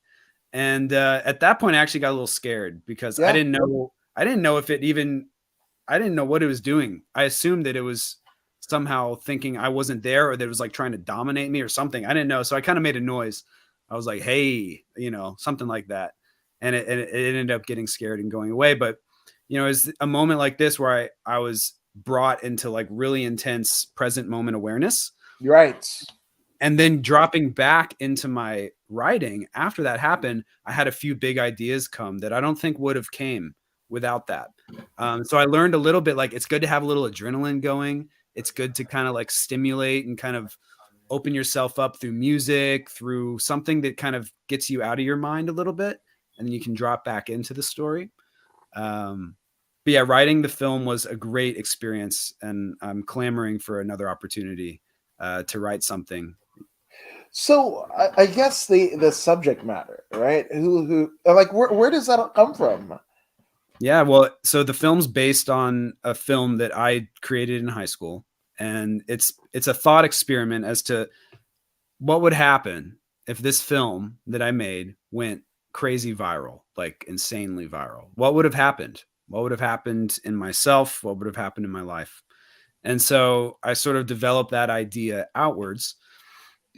And at that point, I actually got a little scared because I Yeah. didn't know. I didn't know if it even. I didn't know what it was doing. I assumed that it was somehow thinking I wasn't there, or that it was like trying to dominate me or something. I didn't know, so I kind of made a noise. I was like, "Hey," something like that, and it ended up getting scared and going away. But it's a moment like this where I was brought into like really intense present moment awareness, You're right. and then dropping back into my writing after that happened. I had a few big ideas come that I don't think would have came without that. So I learned a little bit, like, it's good to have a little adrenaline going. It's good to kind of like stimulate and kind of open yourself up through music, through something that kind of gets you out of your mind a little bit, and then you can drop back into the story. But yeah, writing the film was a great experience, and I'm clamoring for another opportunity to write something. So I guess the subject matter, right? Who like where does that come from? Yeah, well, so the film's based on a film that I created in high school, and it's a thought experiment as to what would happen if this film that I made went crazy viral, like insanely viral. What would have happened? What would have happened in myself? What would have happened in my life? And so I sort of developed that idea outwards,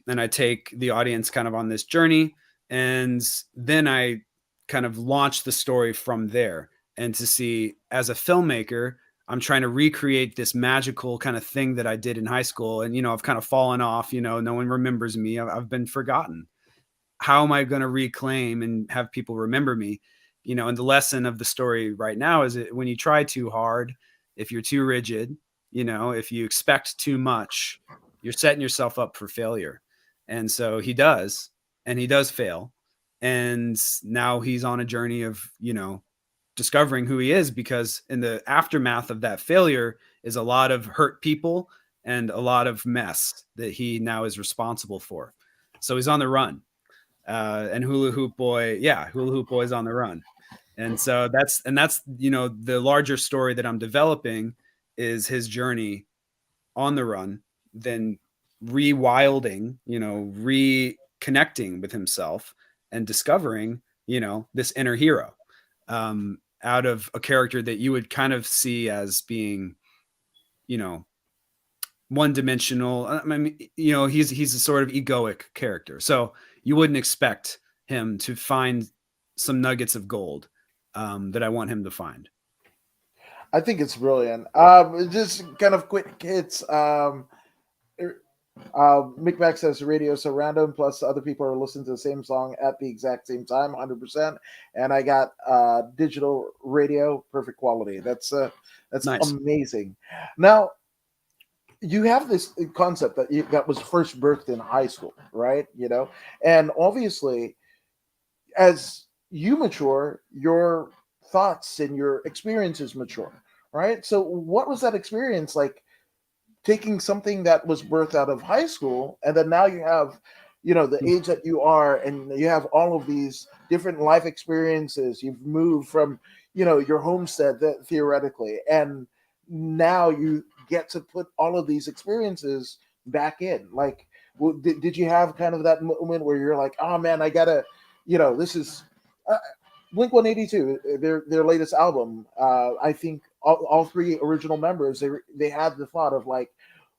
and I take the audience kind of on this journey, and then I kind of launch the story from there. And to see, as a filmmaker, I'm trying to recreate this magical kind of thing that I did in high school, and I've kind of fallen off. No one remembers me. I've been forgotten. How am I going to reclaim and have people remember me? and the lesson of the story right now is that when you try too hard, if you're too rigid, if you expect too much, you're setting yourself up for failure. And so he does, and he does fail. And now he's on a journey of, discovering who he is, because in the aftermath of that failure is a lot of hurt people and a lot of mess that he now is responsible for. So he's on the run. And Hula Hoop Boy, Hula Hoop Boy is on the run. And so that's the larger story that I'm developing is his journey on the run, then rewilding, reconnecting with himself and discovering, this inner hero, out of a character that you would kind of see as being, one dimensional. I mean, he's a sort of egoic character. So you wouldn't expect him to find some nuggets of gold, that I want him to find. I think it's brilliant. Just kind of quick hits. Mick Mac says radio so random, plus other people are listening to the same song at the exact same time, 100%. And I got digital radio, perfect quality. That's Nice. amazing. Now, you have this concept that was first birthed in high school, right? And obviously, as you mature, your thoughts and your experiences mature, right? So, what was that experience like? Taking something that was birthed out of high school, and then now you have, the age that you are, and you have all of these different life experiences. You've moved from, your homestead theoretically, and now you get to put all of these experiences back in. Like, did you have kind of that moment where you're like, oh man, I gotta, this is Blink 182, their latest album. I think all three original members, they had the thought of like,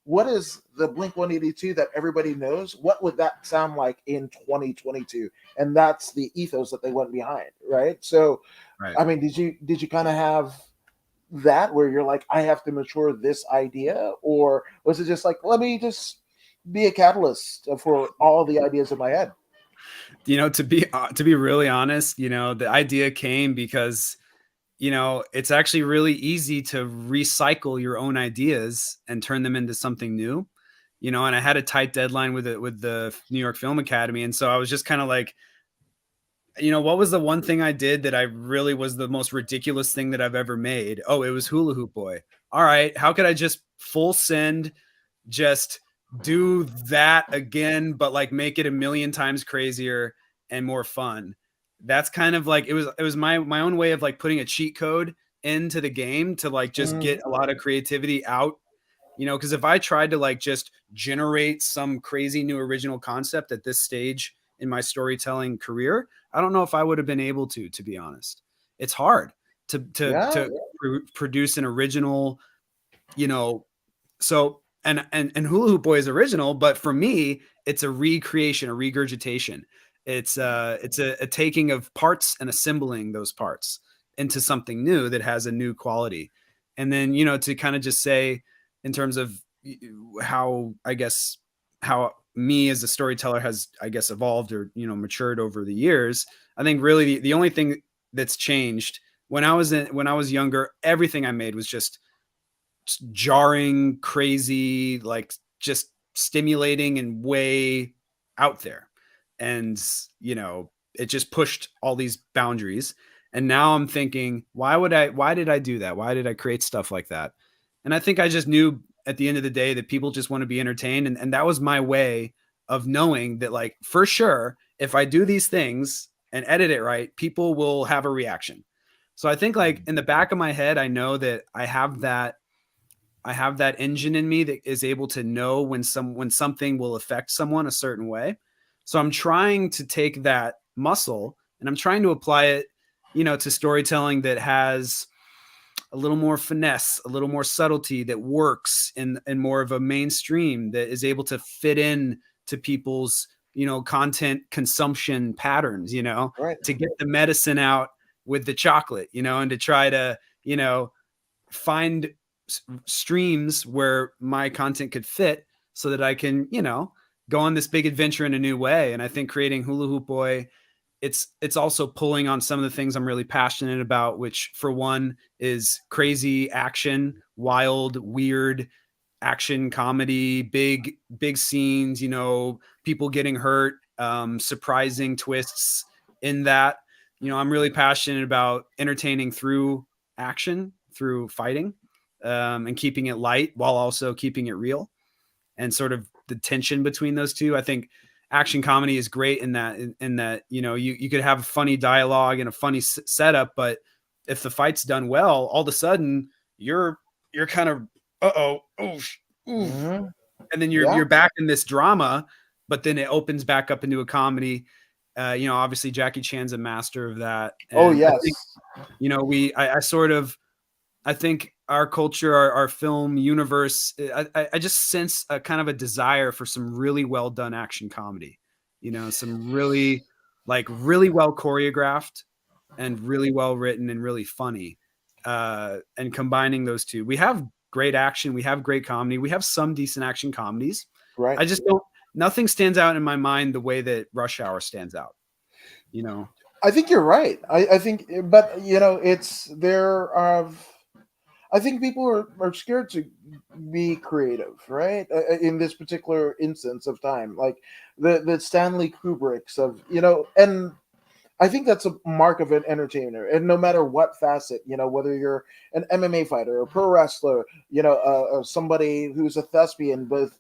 what is the Blink 182 that everybody knows? What would that sound like in 2022? And that's the ethos that they went behind, right? So, Right. I mean, did you kind of have that where you're like, I have to mature this idea, or was it just like, let me just be a catalyst for all the ideas in my head? To be really honest, the idea came because it's actually really easy to recycle your own ideas and turn them into something new. And I had a tight deadline with the New York Film Academy, and so I was just kind of like, what was the one thing I did that I really was the most ridiculous thing that I've ever made? Oh, it was Hula Hoop Boy. All right, how could I just full send, just do that again, but like make it a million times crazier and more fun? That's kind of like, it was my own way of like putting a cheat code into the game to like just get a lot of creativity out. Because if I tried to like just generate some crazy new original concept at this stage in my storytelling career, I don't know if I would have been able to be honest. It's hard Yeah. to produce an original, so and Hula Hoop Boy is original, but for me, it's a recreation, a regurgitation. It's a taking of parts and assembling those parts into something new that has a new quality. And then, to kind of just say, in terms of how, I guess, how me as a storyteller has, I guess, evolved or, matured over the years, I think really the only thing that's changed when I was younger, everything I made was just jarring, crazy, like just stimulating and way out there. And, it just pushed all these boundaries. And now I'm thinking, why did I do that? Why did I create stuff like that? And I think I just knew at the end of the day that people just want to be entertained. And that was my way of knowing that, like, for sure, if I do these things and edit it right, people will have a reaction. So I think, like, in the back of my head, I know that I have that engine in me that is able to know when something will affect someone a certain way. So I'm trying to take that muscle and I'm trying to apply it, to storytelling that has a little more finesse, a little more subtlety, that works in more of a mainstream, that is able to fit in to people's, content consumption patterns, Right. to get the medicine out with the chocolate, and to try to, find streams where my content could fit so that I can, go on this big adventure in a new way. And I think creating Hula Hoop Boy it's also pulling on some of the things I'm really passionate about, which for one is crazy action, wild, weird action comedy, big scenes, people getting hurt, surprising twists in that. I'm really passionate about entertaining through action, through fighting, and keeping it light while also keeping it real, and sort of the tension between those two. I think action comedy is great in that you could have funny dialogue and a funny setup, but if the fight's done well, all of a sudden you're kind of oof, oof, Hmm. and then Yeah. you're back in this drama, but then it opens back up into a comedy. Obviously Jackie Chan's a master of that, Oh and I think yes. I sort of I think our culture, our film universe, I just sense a kind of a desire for some really well done action comedy. Some really well choreographed and really well written and really funny. And combining those two, we have great action, we have great comedy, we have some decent action comedies. Right. I just don't. Nothing stands out in my mind the way that Rush Hour stands out. You know. I think you're right. I think, but it's there. I think people are scared to be creative, right? In this particular instance of time, like the Stanley Kubricks of and I think that's a mark of an entertainer, and no matter what facet, whether you're an MMA fighter, a pro wrestler, somebody who's a thespian, both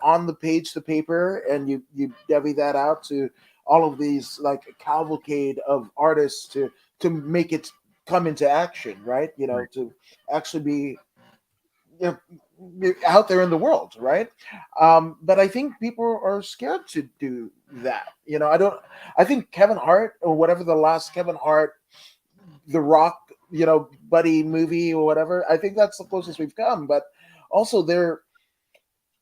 on the page to paper, and you devy that out to all of these like cavalcade of artists to make it come into action, right? Right. To actually be you out there in the world, right? But I think people are scared to do that. I don't. I think Kevin Hart or whatever the last Kevin Hart, The Rock, buddy movie or whatever. I think that's the closest we've come. But also, they're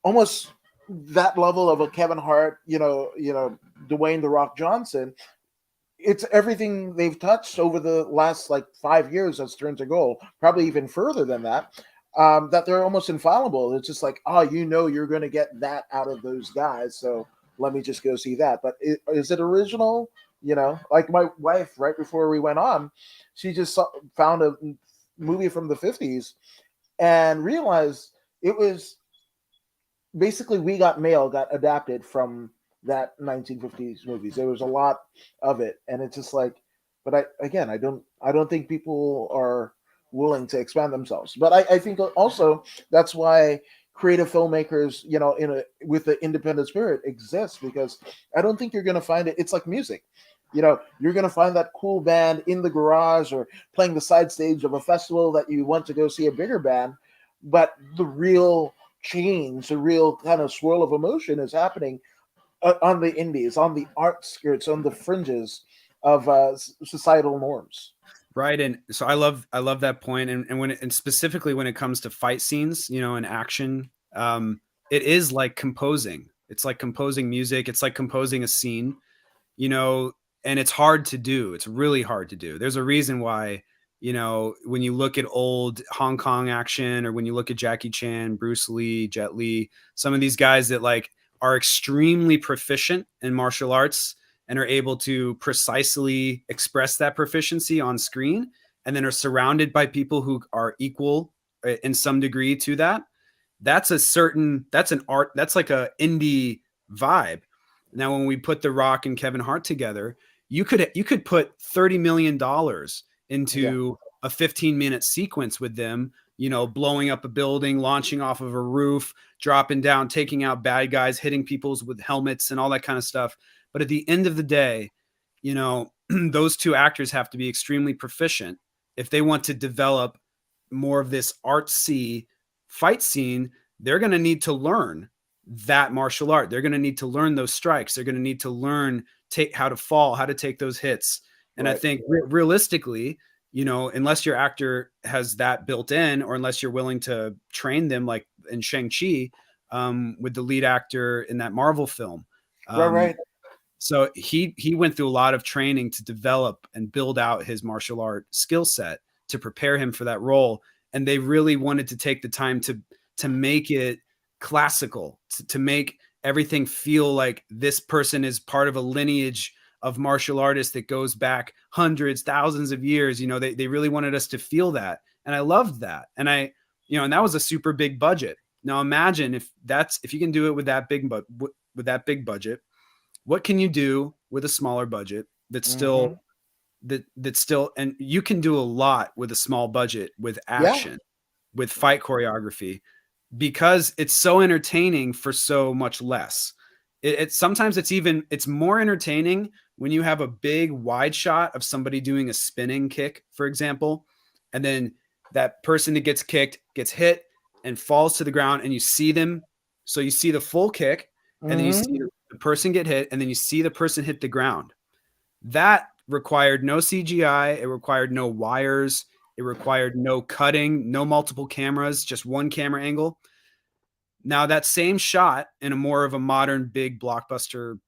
almost that level of a Kevin Hart, Dwayne The Rock Johnson. It's everything they've touched over the last like 5 years has turned to gold, probably even further than that. That they're almost infallible. It's just like, oh, you're going to get that out of those guys, so let me just go see that. But is it original? Like my wife, right before we went on, she just found a movie from the 50s and realized it was basically We Got Mail got adapted from that 1950s movies. There was a lot of it, and it's just like, but I don't think people are willing to expand themselves. But I think also that's why creative filmmakers, with the independent spirit exists, because I don't think you're going to find it. It's like music. You're going to find that cool band in the garage or playing the side stage of a festival that you want to go see a bigger band, but the real change, the real kind of swirl of emotion is happening on the indies, on the art skirts, on the fringes of societal norms. Right. And so I love that point. And specifically when it comes to fight scenes, and action, it is like composing. It's like composing music. It's like composing a scene, you know, and it's hard to do. It's really hard to do. There's a reason why, when you look at old Hong Kong action, or when you look at Jackie Chan, Bruce Lee, Jet Li, some of these guys that like are extremely proficient in martial arts and are able to precisely express that proficiency on screen, and then are surrounded by people who are equal in some degree to that. That's an art, that's like a indie vibe. Now when we put The Rock and Kevin Hart together, you could put $30 million Yeah. into a 15-minute sequence with them, blowing up a building, launching off of a roof, dropping down, taking out bad guys, hitting people's with helmets and all that kind of stuff. But at the end of the day, those two actors have to be extremely proficient if they want to develop more of this artsy fight scene. They're going to need to learn that martial art. They're going to need to learn those strikes. They're going to need to learn how to fall, how to take those hits. And I Right. think realistically, unless your actor has that built in, or unless you're willing to train them, like in Shang-Chi, with the lead actor in that Marvel film. Right. Right. So he went through a lot of training to develop and build out his martial art skill set to prepare him for that role. And they really wanted to take the time to make it classical, to make everything feel like this person is part of a lineage of martial artists that goes back hundreds, thousands of years. They really wanted us to feel that. And I loved that. And and that was a super big budget. Now imagine if you can do it with that big budget, what can you do with a smaller budget that's Mm-hmm. still, and you can do a lot with a small budget, with Yeah. action, with fight choreography, because it's so entertaining for so much less. Sometimes it's more entertaining when you have a big wide shot of somebody doing a spinning kick, for example, and then that person that gets kicked gets hit and falls to the ground, and you see them. So you see the full kick, and then you see Mm-hmm. the person get hit, and then you see the person hit the ground. That required no CGI. It required no wires. It required no cutting, no multiple cameras, just one camera angle. Now that same shot in a more of a modern big blockbuster,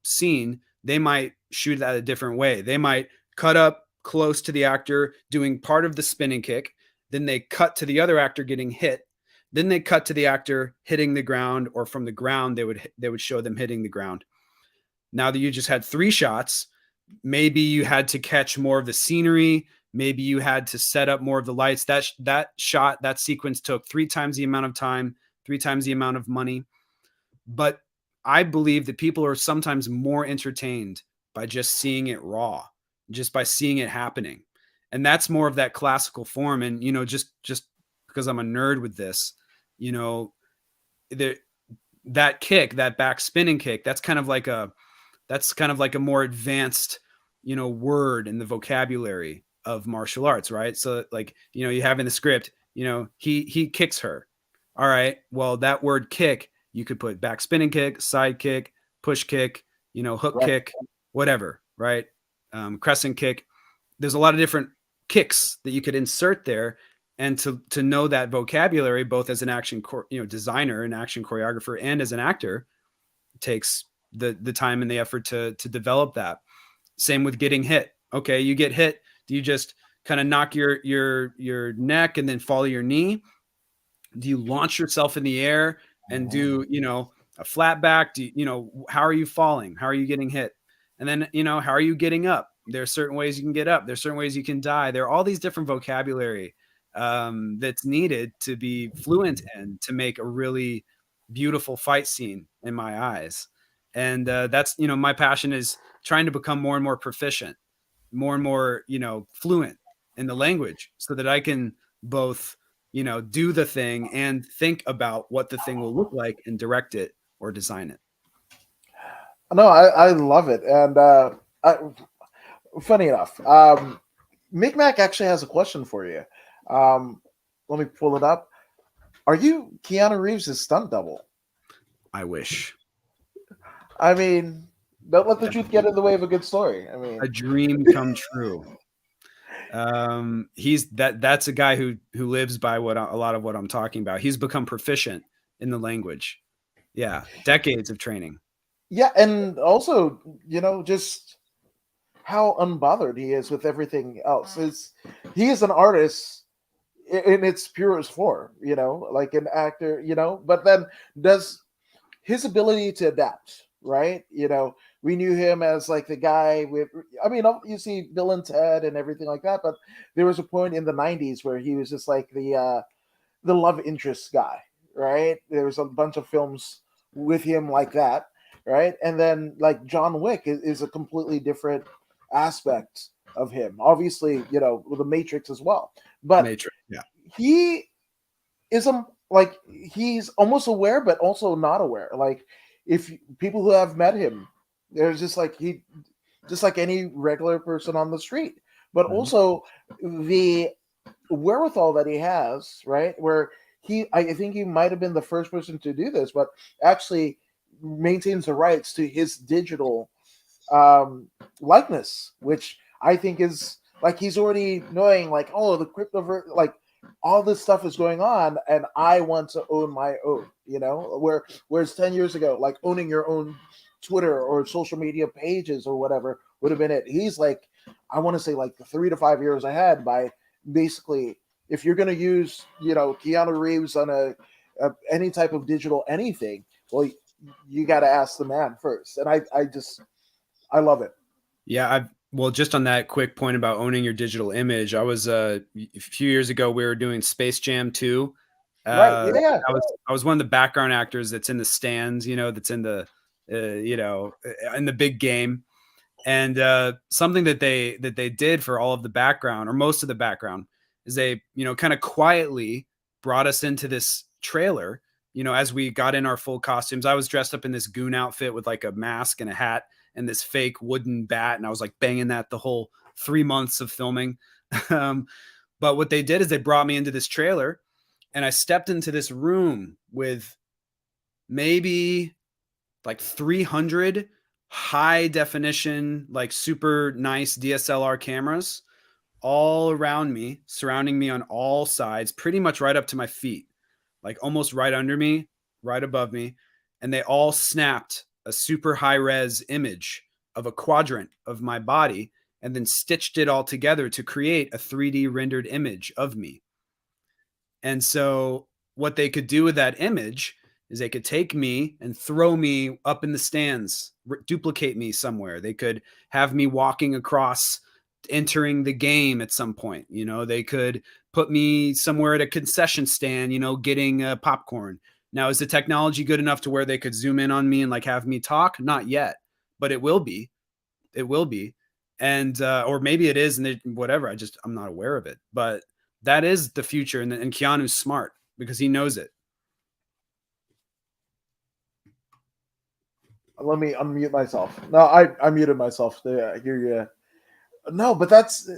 scene, they might shoot that a different way. They might cut up close to the actor doing part of the spinning kick. Then they cut to the other actor getting hit. Then they cut to the actor hitting the ground, or from the ground, they would show them hitting the ground. Now that you just had 3 shots, maybe you had to catch more of the scenery. Maybe you had to set up more of the lights. That sequence took 3 times the amount of time, 3 times the amount of money. But I believe that people are sometimes more entertained by just seeing it raw, just by seeing it happening. And that's more of that classical form. And, just because I'm a nerd with this, that kick, that back spinning kick, that's kind of like a more advanced, word in the vocabulary of martial arts, right? So like, you have in the script, he kicks her. All right. Well, that word kick, you could put back spinning kick, side kick, push kick, hook Right. kick, whatever, right? Crescent kick. There's a lot of different kicks that you could insert there. And to know that vocabulary, both as an action, designer, an action choreographer, and as an actor, takes the time and the effort to develop that. Same with getting hit. Okay, you get hit. Do you just kind of knock your neck and then follow your knee? Do you launch yourself in the air and do a flat back? How are you falling? How are you getting hit? And then how are you getting up? There are certain ways you can get up. There's certain ways you can die. There are all these different vocabulary that's needed to be fluent in to make a really beautiful fight scene in my eyes. And that's my passion is trying to become more and more proficient, more and more fluent in the language, so that I can both do the thing and think about what the thing will look like and direct it or design it. No, I love it. And funny enough, Micmac actually has a question for you. Let me pull it up. Are you Keanu Reeves' stunt double? I wish. I mean, don't let the truth get in the way of a good story. I mean, A dream come true. That's a guy who lives by a lot of what I'm talking about. He's become proficient in the language. Yeah, decades of training. yeah, and also, just how unbothered he is with everything else. He is an artist in its purest form, like an actor, but then does his ability to adapt, right? We knew him as like the guy with, I mean, you see Bill and Ted and everything like that, but there was a point in the 90s where he was just like the love interest guy, right? There was a bunch of films with him like that, right? And then like John Wick is a completely different aspect of him. Obviously, with the Matrix as well. But Matrix. Yeah. he is like he's almost aware but also not aware. Like if people who have met him, there's just like just like any regular person on the street. But also the wherewithal that he has, right? Where I think he might have been the first person to do this, but actually maintains the rights to his digital likeness, which I think is like he's already knowing, like, oh, the like all this stuff is going on, and I want to own my own. Whereas 10 years ago, like owning your own Twitter or social media pages or whatever would have been it. He's like, I want to say like 3 to 5 years ahead by basically, if you're going to use, Keanu Reeves on any type of digital anything, well, you got to ask the man first. And I love it. Yeah, well, just on that quick point about owning your digital image, I was a few years ago we were doing Space Jam 2. Right. Yeah. Yeah. I was one of the background actors that's in the stands, that's in the in the big game. And something that they did for all of the background or most of the background is they, kind of quietly brought us into this trailer, as we got in our full costumes. I was dressed up in this goon outfit with like a mask and a hat and this fake wooden bat. And I was like banging that the whole 3 months of filming. um, but what they did is they brought me into this trailer and I stepped into this room with maybe like 300 high definition, like super nice DSLR cameras all around me, surrounding me on all sides, pretty much right up to my feet, like almost right under me, right above me. And they all snapped a super high res image of a quadrant of my body and then stitched it all together to create a 3D rendered image of me. And so what they could do with that image is they could take me and throw me up in the stands, duplicate me somewhere. They could have me walking across, entering the game at some point. They could put me somewhere at a concession stand, getting popcorn. Now, is the technology good enough to where they could zoom in on me and like have me talk? Not yet, but it will be. It will be. And or maybe it is, and whatever. I'm not aware of it, but that is the future. And Keanu's smart because he knows it. Let me unmute myself. No, I muted myself to hear you. No, but that's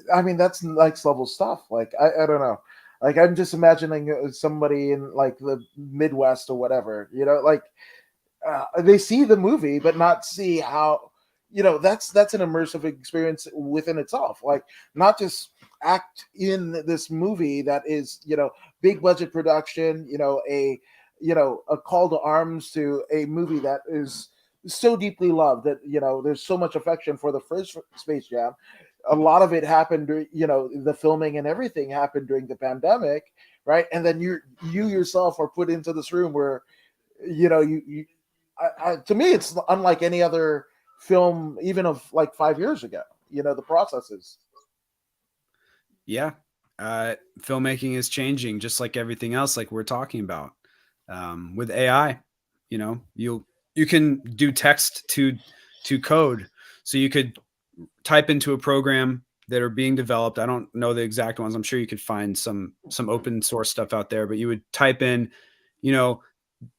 next level stuff. Like, I don't know. Like, I'm just imagining somebody in like the Midwest or whatever, like they see the movie, but not see how, that's an immersive experience within itself. Like, not just act in this movie that is, big budget production, a call to arms to a movie that is so deeply loved that, there's so much affection for the first Space Jam. A lot of it happened, the filming and everything happened during the pandemic, right? And then you yourself are put into this room where, you to me, it's unlike any other film, even of like 5 years ago. The processes. Yeah, filmmaking is changing, just like everything else, like we're talking about with AI. You can do text to code, so you could type into a program that are being developed. I don't know the exact ones. I'm sure you could find some open source stuff out there, but you would type in,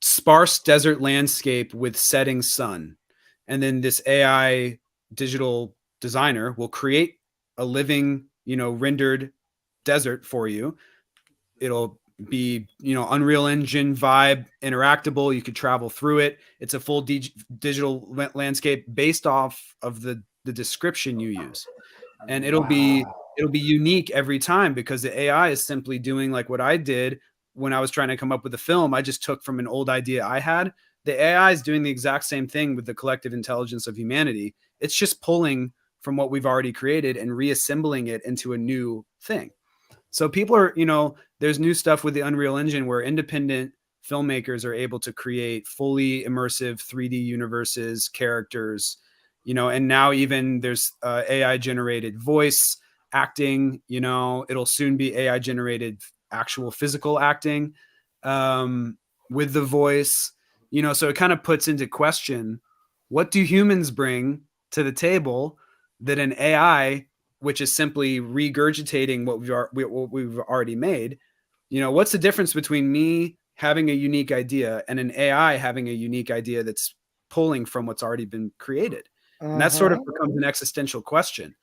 sparse desert landscape with setting sun. And then this AI digital designer will create a living, rendered desert for you. It'll be, Unreal Engine vibe, interactable. You could travel through it. It's a full digital landscape based off of the description you use. And it'll be unique every time because the AI is simply doing like what I did when I was trying to come up with a film. I just took from an old idea I had. The AI is doing the exact same thing with the collective intelligence of humanity. It's just pulling from what we've already created and reassembling it into a new thing. So people are, there's new stuff with the Unreal Engine where independent filmmakers are able to create fully immersive 3D universes, characters, and now even there's AI generated voice acting, it'll soon be AI generated actual physical acting with the voice, so it kind of puts into question, what do humans bring to the table that an AI, which is simply regurgitating what we've already made, what's the difference between me having a unique idea and an AI having a unique idea that's pulling from what's already been created? And that sort of becomes an existential question.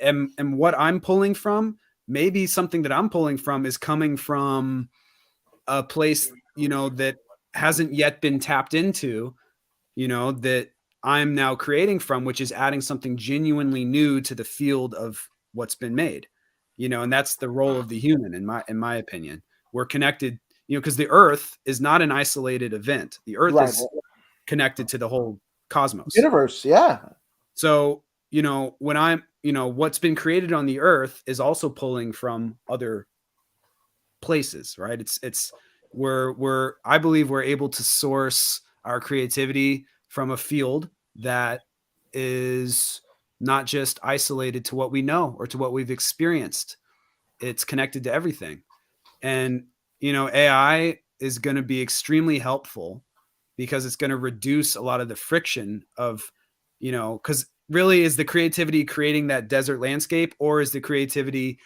And what I'm pulling from, maybe something that I'm pulling from is coming from a place, that hasn't yet been tapped into, that I'm now creating from, which is adding something genuinely new to the field of what's been made, and that's the role of the human in my opinion. We're connected, because the earth is not an isolated event. The earth Right. is connected to the whole cosmos. Universe, yeah. So, when I'm, what's been created on the earth is also pulling from other places, right? I believe we're able to source our creativity from a field that is not just isolated to what we know or to what we've experienced. It's connected to everything. And, AI is going to be extremely helpful because it's going to reduce a lot of the friction of, because really, is the creativity creating that desert landscape, or is the creativity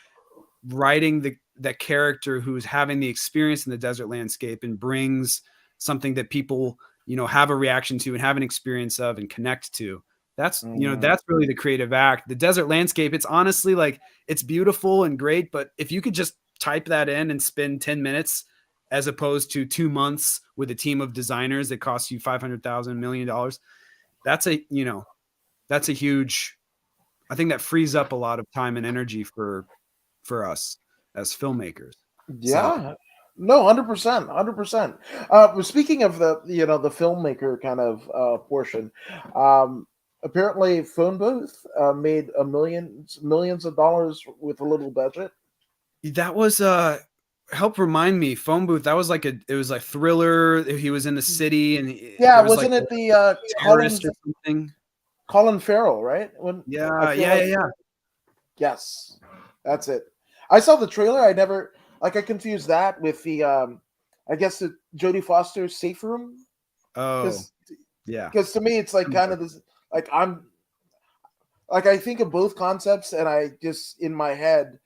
writing that character who's having the experience in the desert landscape and brings something that people, have a reaction to and have an experience of and connect to? That's, that's really the creative act. The desert landscape, it's honestly like, it's beautiful and great, but if you could just type that in and spend 10 minutes as opposed to 2 months with a team of designers that costs you $500,000 $1 million, that's that's a huge, I think that frees up a lot of time and energy for us as filmmakers. So Yeah. No, 100%, 100%. Speaking of the filmmaker kind of portion, um, apparently Phone Booth made millions of dollars with a little budget. that was help remind me, Phone Booth, that was like it was like Thriller. He was in the city and Yeah, there was like wasn't a it the terrorist or something. Colin Farrell, right? When I Yeah, feel yeah, like yeah, yeah. yes, that's it. I saw the trailer. I never I confused that with the I guess the Jodie Foster Safe Room, Oh, because yeah. to me it's like kind of this, like I'm like I think of both concepts and I just in my head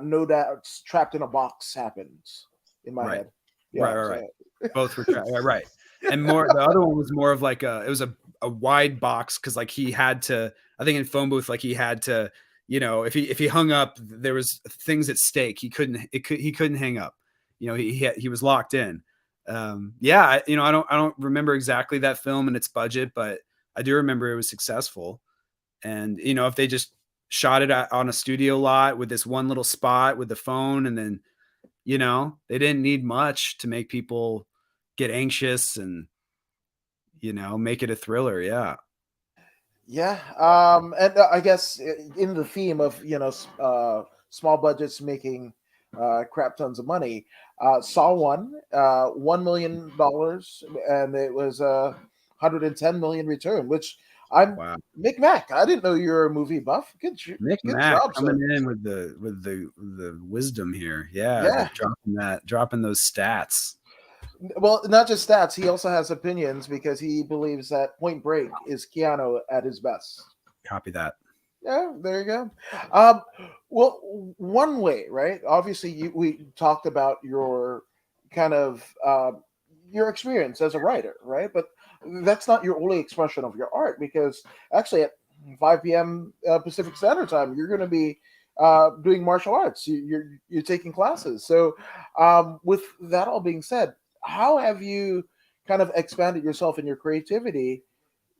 no doubts trapped in a box happens in my Right. head. Right, Yeah, right, right. so Both were right. And more, the other one was more of like it was a wide box because like he had to, I think in Phone Booth, like he had to, if he hung up, there was things at stake. He couldn't hang up. He was locked in. Yeah, I don't remember exactly that film and its budget, but I do remember it was successful. And if they just shot it on a studio lot with this one little spot with the phone, and then they didn't need much to make people get anxious and, make it a thriller. Yeah. yeah, and I guess in the theme of small budgets making crap tons of money, Saw one $1 million, and it was a 110 million return. Which I'm Wow. Mick Mac. I didn't know you were a movie buff. Nick Good Mack job, coming sir. in with the wisdom here. Yeah. Yeah. Dropping those stats. Well, not just stats. He also has opinions because he believes that Point Break is Keanu at his best. Copy that. Yeah, there you go. Um, well, one way, right? Obviously, we talked about your kind of your experience as a writer, right? But that's not your only expression of your art, because actually at 5 p.m. Pacific Standard Time, you're going to be doing martial arts. You're taking classes. So, with that all being said, how have you kind of expanded yourself in your creativity?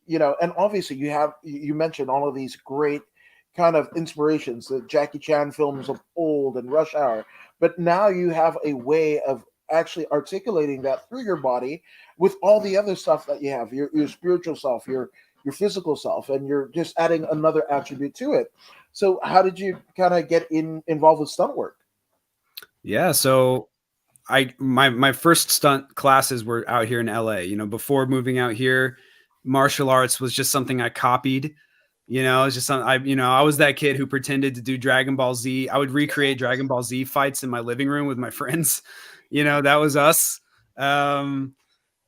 And obviously you mentioned all of these great kind of inspirations, the Jackie Chan films of old and Rush Hour, but now you have a way of actually articulating that through your body with all the other stuff that you have, your spiritual self, your physical self, and you're just adding another attribute to it. So how did you kind of get involved with stunt work? Yeah. So my first stunt classes were out here in LA. Before moving out here, martial arts was just something I copied. It's just something I was that kid who pretended to do Dragon Ball Z. I would recreate Dragon Ball Z fights in my living room with my friends. That was us. Um,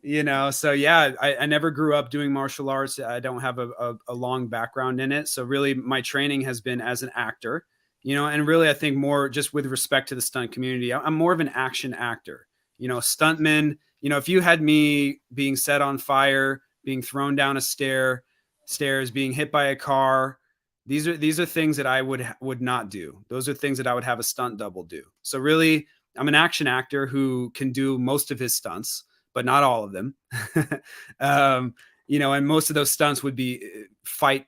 so yeah, I never grew up doing martial arts. I don't have a long background in it. So really my training has been as an actor, and really I think more just with respect to the stunt community, I'm more of an action actor, stuntman. If you had me being set on fire, being thrown down a stairs, being hit by a car, these are things that I would not do. Those are things that I would have a stunt double do. So really I'm an action actor who can do most of his stunts, but not all of them. And most of those stunts would be fight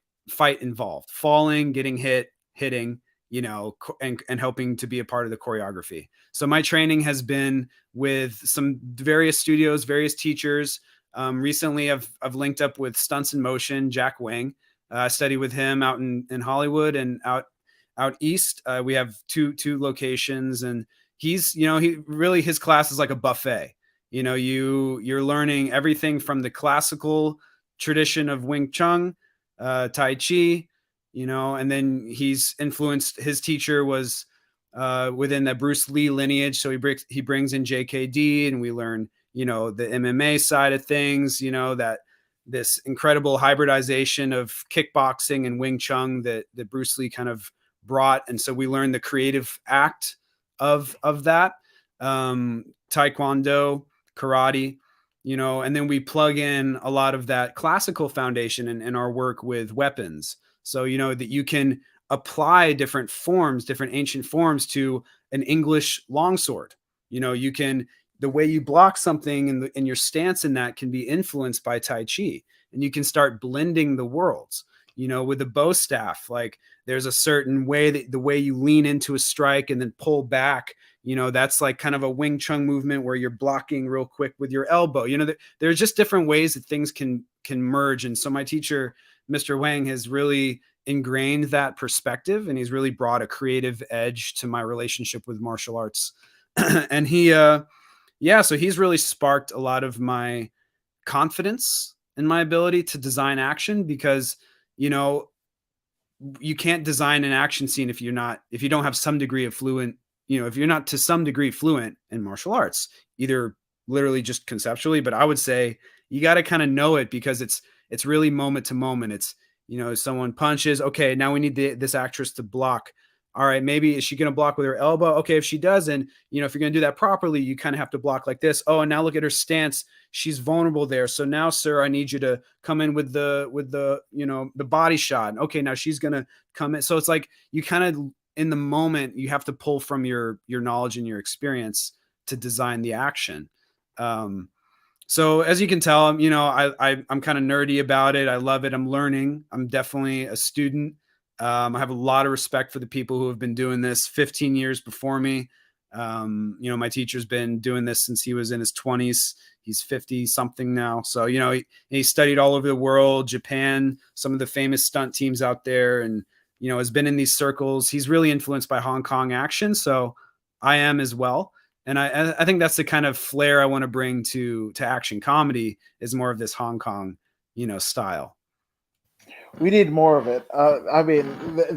involved, falling, getting hit, hitting, and helping to be a part of the choreography. So my training has been with some various studios, various teachers. Recently, I've linked up with Stunts in Motion, Jack Wang. I study with him out in Hollywood and out east. We have two locations, and he's he really, his class is like a buffet. You're learning everything from the classical tradition of Wing Chun Tai Chi, and then he's influenced. His teacher was within the Bruce Lee lineage, so he brings in JKD, and we learn the MMA side of things. That this incredible hybridization of kickboxing and Wing Chun that Bruce Lee kind of brought, and so we learn the creative act of that. Taekwondo, karate, and then we plug in a lot of that classical foundation in our work with weapons. So, that you can apply different ancient forms to an English longsword. You can, the way you block something and your stance in that can be influenced by Tai Chi, and you can start blending the worlds. With the bow staff, like there's a certain way that the way you lean into a strike and then pull back, that's like kind of a Wing Chun movement where you're blocking real quick with your elbow. There's just different ways that things can merge. And so my teacher, Mr. Wang, has really ingrained that perspective, and he's really brought a creative edge to my relationship with martial arts. And so he's really sparked a lot of my confidence in my ability to design action, because you can't design an action scene if you don't have some degree of fluent, if you're not to some degree fluent in martial arts, either literally just conceptually, but I would say you got to kind of know it, because it's really moment to moment. It's, someone punches, okay, now we need this actress to block. All right, maybe is she going to block with her elbow? Okay, if she doesn't, if you're going to do that properly, you kind of have to block like this. Oh, and now look at her stance. She's vulnerable there. So now, sir, I need you to come in with the the body shot. Okay, now she's going to come in. So it's like you kind of in the moment, you have to pull from your knowledge and your experience to design the action. So as you can tell, I'm kind of nerdy about it. I love it. I'm learning. I'm definitely a student. I have a lot of respect for the people who have been doing this 15 years before me. My teacher's been doing this since he was in his 20s. He's 50 something now. So, he studied all over the world, Japan, some of the famous stunt teams out there, and, has been in these circles. He's really influenced by Hong Kong action. So I am as well. And I think that's the kind of flair I want to bring to action comedy, is more of this Hong Kong, style. We need more of it. I mean,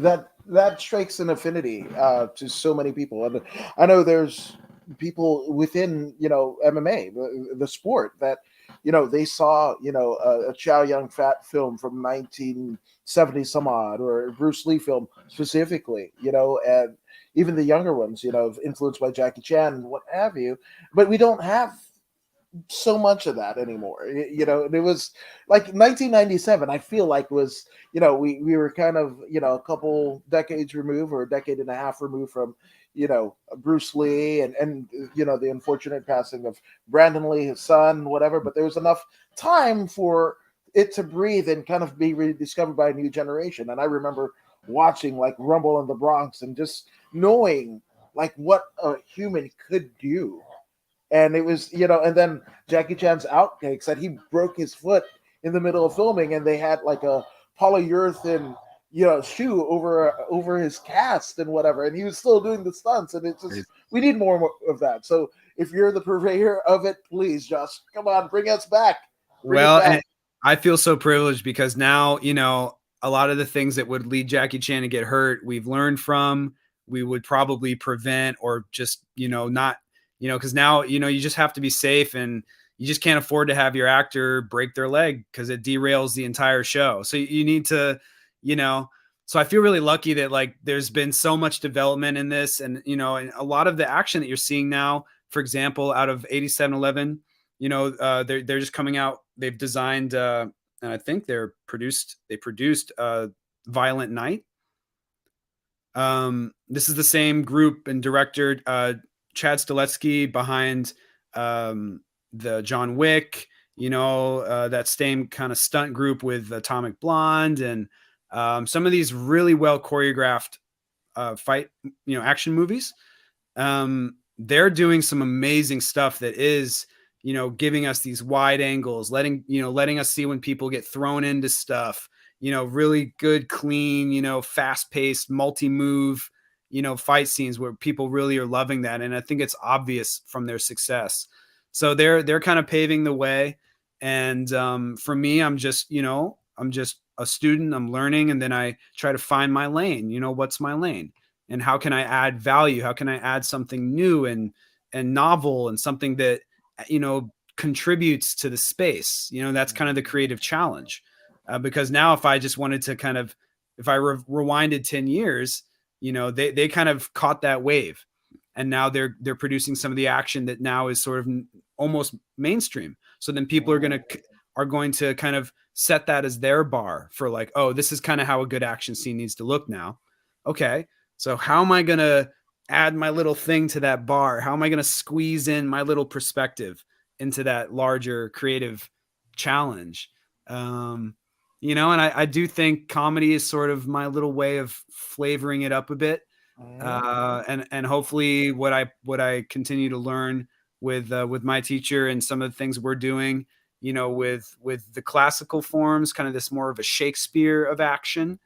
that strikes an affinity to so many people, and I know there's people within MMA, the sport, that they saw a Chow Yun Fat film from 1970 some odd, or a Bruce Lee film specifically, and even the younger ones, influenced by Jackie Chan and what have you. But we don't have so much of that anymore. It was like 1997, I feel like was, we were kind of, a couple decades removed, or a decade and a half removed from, Bruce Lee and the unfortunate passing of Brandon Lee, his son, whatever. But there was enough time for it to breathe and kind of be rediscovered by a new generation. And I remember watching like Rumble in the Bronx and just knowing like what a human could do. And it was, and then Jackie Chan's outtakes that he broke his foot in the middle of filming, and they had like a polyurethane, shoe over his cast and whatever, and he was still doing the stunts. And it's just, we need more of that. So if you're the purveyor of it, please, Josh, come on, bring us back. And I feel so privileged, because now, a lot of the things that would lead Jackie Chan to get hurt, we've learned from, we would probably prevent, or just, not, because now, you just have to be safe, and you just can't afford to have your actor break their leg, because it derails the entire show. So you need to, so I feel really lucky that like there's been so much development in this, and, and a lot of the action that you're seeing now, for example, out of 8711, they're just coming out, they've designed, and I think they produced Violent Night. This is the same group and director, Chad Stiletzky, behind the John Wick, that same kind of stunt group with Atomic Blonde, and some of these really well choreographed fight, action movies. They're doing some amazing stuff that is, giving us these wide angles, letting us see when people get thrown into stuff, really good, clean, fast-paced, multi-move, fight scenes where people really are loving that. And I think it's obvious from their success. So they're kind of paving the way. And for me, I'm just a student, I'm learning, and then I try to find my lane. What's my lane, and how can I add value? How can I add something new and novel, and something that contributes to the space? That's kind of the creative challenge. Because now, if I just wanted to kind of, if I rewinded 10 years, they kind of caught that wave, and now they're producing some of the action that now is sort of almost mainstream. So then people are going to kind of set that as their bar for like, oh, this is kind of how a good action scene needs to look now. Okay, so how am I going to add my little thing to that bar? How am I going to squeeze in my little perspective into that larger creative challenge? And I do think comedy is sort of my little way of flavoring it up a bit. And hopefully what I continue to learn with my teacher and some of the things we're doing, with the classical forms, kind of this more of a Shakespeare of action,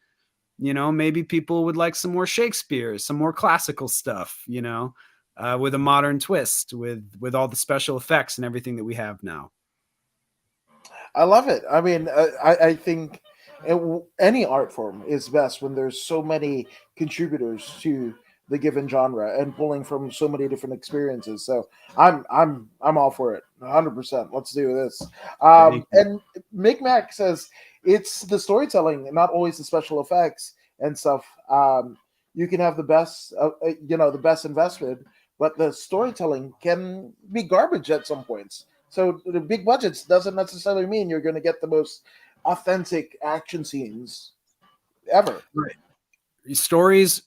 maybe people would like some more Shakespeare, some more classical stuff, with a modern twist, with all the special effects and everything that we have now. I love it. I mean, I think any art form is best when there's so many contributors to the given genre and pulling from so many different experiences. So I'm all for it, 100%. Let's do this. And Micmac says it's the storytelling, not always the special effects and stuff. You can have the best, the best investment, but the storytelling can be garbage at some points. So the big budgets doesn't necessarily mean you're going to get the most authentic action scenes ever. Right. Stories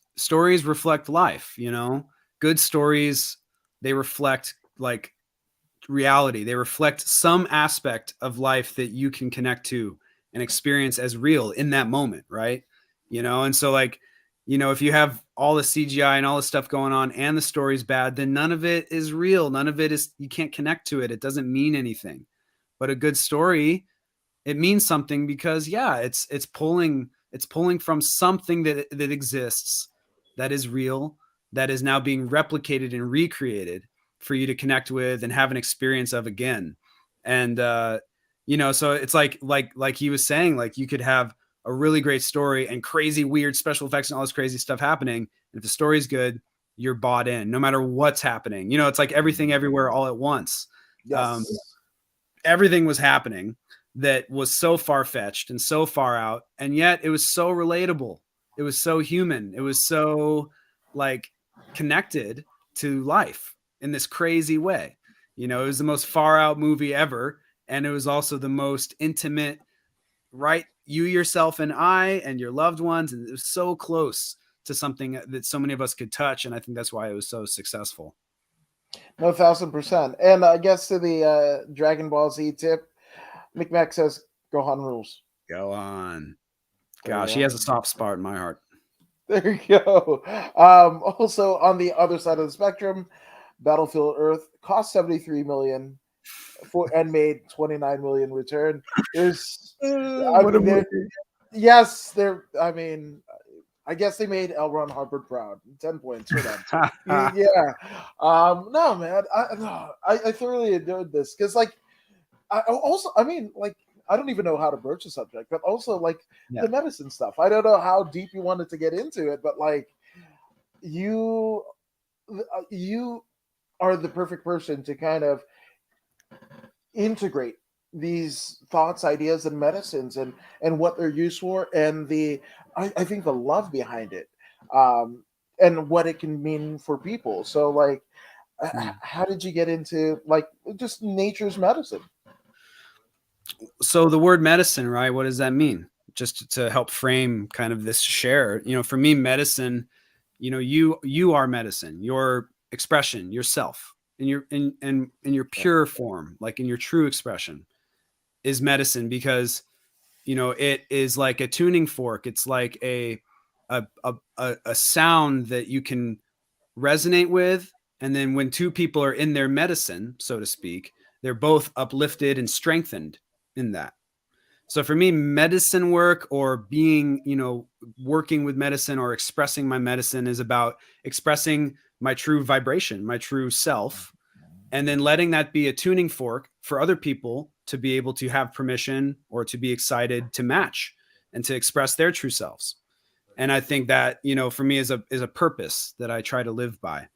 reflect life. Good stories, they reflect like reality. They reflect some aspect of life that you can connect to and experience as real in that moment, right? And so like, if you have all the CGI and all the stuff going on and the story's bad, then none of it is real. None of it is, you can't connect to it. It doesn't mean anything. But a good story, it means something because it's pulling from something that exists, that is real, that is now being replicated and recreated for you to connect with and have an experience of again. And so it's like he was saying, like you could have a really great story and crazy weird special effects and all this crazy stuff happening. And if the story's good, you're bought in no matter what's happening. It's like everything everywhere all at once. Yes. Everything was happening that was so far-fetched and so far out, and yet it was so relatable. It was so human. It was so like connected to life in this crazy way. It was the most far out movie ever, and it was also the most intimate, right? You, yourself, and I, and your loved ones, and it was so close to something that so many of us could touch, and I think that's why it was so successful. No, 1,000%. And I guess to the Dragon Ball Z tip, Micmac says Gohan rules. Go on. Gosh, he has a soft spot in my heart. There you go. Also, on the other side of the spectrum, Battlefield Earth cost 73 million and made 29 million return. There's, yes, there. I mean, I guess they made L. Ron Hubbard proud. 10 points for them. Yeah. No, man. I thoroughly enjoyed this because, like, I don't even know how to broach the subject, but also like the medicine stuff. I don't know how deep you wanted to get into it, but like you are the perfect person to kind of integrate these thoughts, ideas, and medicines and what they're used for, and I think the love behind it, and what it can mean for people. So like, how did you get into like just nature's medicine? So the word medicine, right? What does that mean? Just to help frame kind of this share, for me, medicine, you are medicine, your expression, yourself, in your pure form, like in your true expression, is medicine because, it is like a tuning fork. It's like a sound that you can resonate with. And then when two people are in their medicine, so to speak, they're both uplifted and strengthened in that. So for me, medicine work or being, working with medicine or expressing my medicine is about expressing my true vibration, my true self, and then letting that be a tuning fork for other people to be able to have permission or to be excited to match. and to express their true selves. And I think that, for me is a purpose that I try to live by.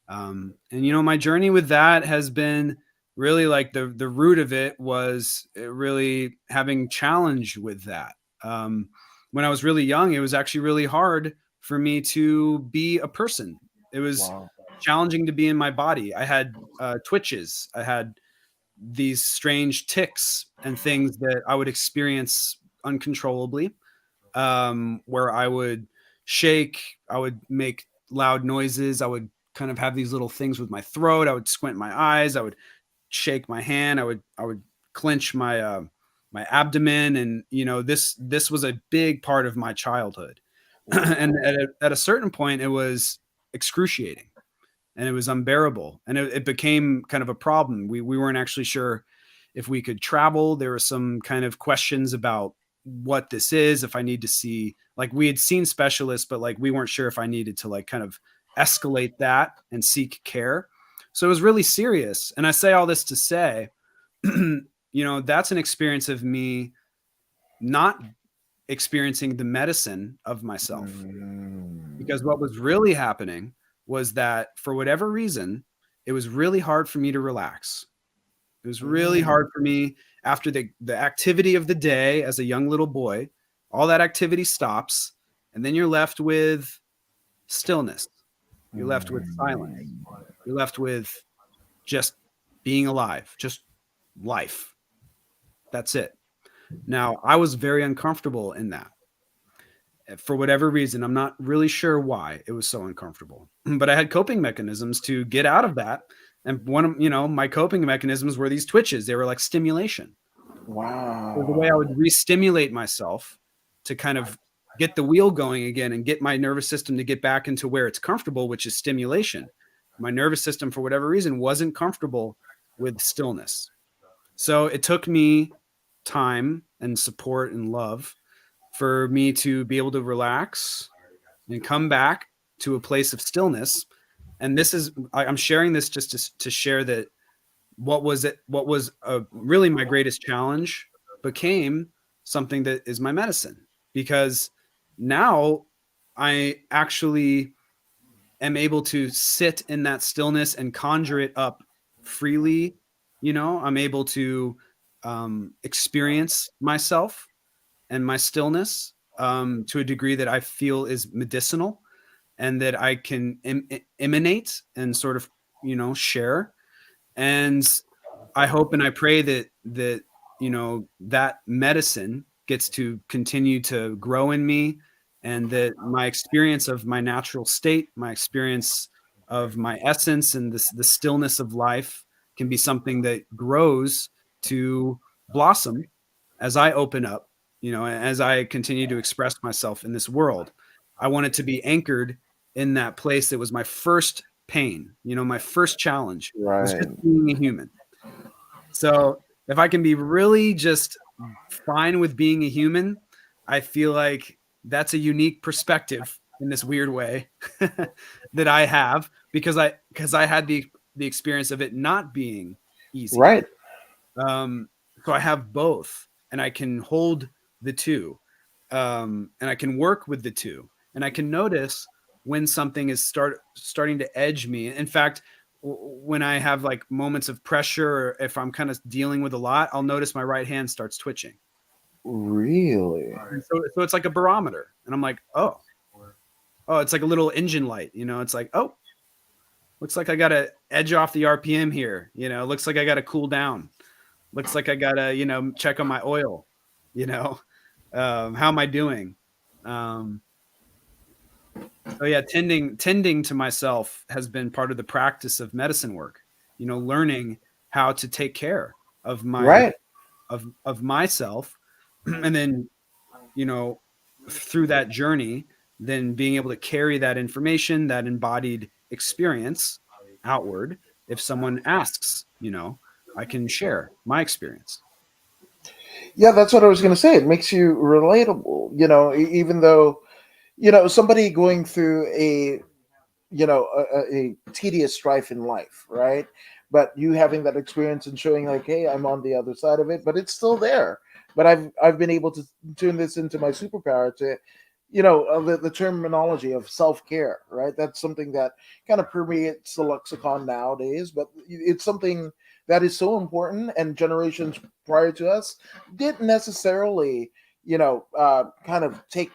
And my journey with that has been really like the root of it was really having challenge with that. When I was really young, it was actually really hard for me to be a person. It was challenging to be in my body. I had twitches. I had these strange tics and things that I would experience uncontrollably, where I would shake, I would make loud noises, I would kind of have these little things with my throat, I would squint my eyes, I would shake my hand, I would clench my my abdomen, and this was a big part of my childhood. And at a certain point, it was excruciating and it was unbearable, and it became kind of a problem. We weren't actually sure if we could travel. There were some kind of questions about what this is, if I need to see, like, we had seen specialists, but like we weren't sure if I needed to like kind of escalate that and seek care. So it was really serious. And I say all this to say, that's an experience of me not experiencing the medicine of myself. Because what was really happening was that for whatever reason, it was really hard for me to relax. It was really hard for me after the activity of the day as a young little boy. All that activity stops, and then you're left with stillness. You're left with silence. You're left with just being alive, just life. That's it. Now, I was very uncomfortable in that. For whatever reason, I'm not really sure why it was so uncomfortable, but I had coping mechanisms to get out of that. And one of, my coping mechanisms were these twitches. They were like stimulation. Wow. So the way I would re-stimulate myself to kind of get the wheel going again and get my nervous system to get back into where it's comfortable, which is stimulation. My nervous system, for whatever reason, wasn't comfortable with stillness. So it took me time and support and love for me to be able to relax and come back to a place of stillness. And I'm sharing this just to share that what was really my greatest challenge became something that is my medicine, because now I actually am able to sit in that stillness and conjure it up freely. I'm able to experience myself and my stillness to a degree that I feel is medicinal, and that I can emanate and sort of, share. And I hope and I pray that that medicine gets to continue to grow in me, and that my experience of my natural state, my experience of my essence, and the stillness of life can be something that grows to blossom as I open up, as I continue to express myself in this world. I want it to be anchored in that place that was my first pain. My first challenge was just being a human. So if I can be really just fine with being a human, I feel like that's a unique perspective in this weird way that I have, because I had the experience of it not being easy. Right. So I have both, and I can hold the two, and I can work with the two, and I can notice when something is starting to edge me. In fact, when I have like moments of pressure, or if I'm kind of dealing with a lot, I'll notice my right hand starts twitching. Really? And so it's like a barometer, and I'm like, oh, it's like a little engine light. It's like, oh, looks like I got to edge off the RPM here. Looks like I got to cool down. Looks like I got to, check on my oil. How am I doing? So yeah, tending to myself has been part of the practice of medicine work. Learning how to take care of my of myself, and then through that journey, then being able to carry that information, that embodied experience outward. If someone asks, I can share my experience. Yeah, that's what I was going to say. It makes you relatable, even though, somebody going through a tedious strife in life, right? But you having that experience and showing like, hey, I'm on the other side of it, but it's still there. but I've been able to turn this into my superpower to, the terminology of self care, right? That's something that kind of permeates the lexicon nowadays, but it's something that is so important, and generations prior to us didn't necessarily, kind of take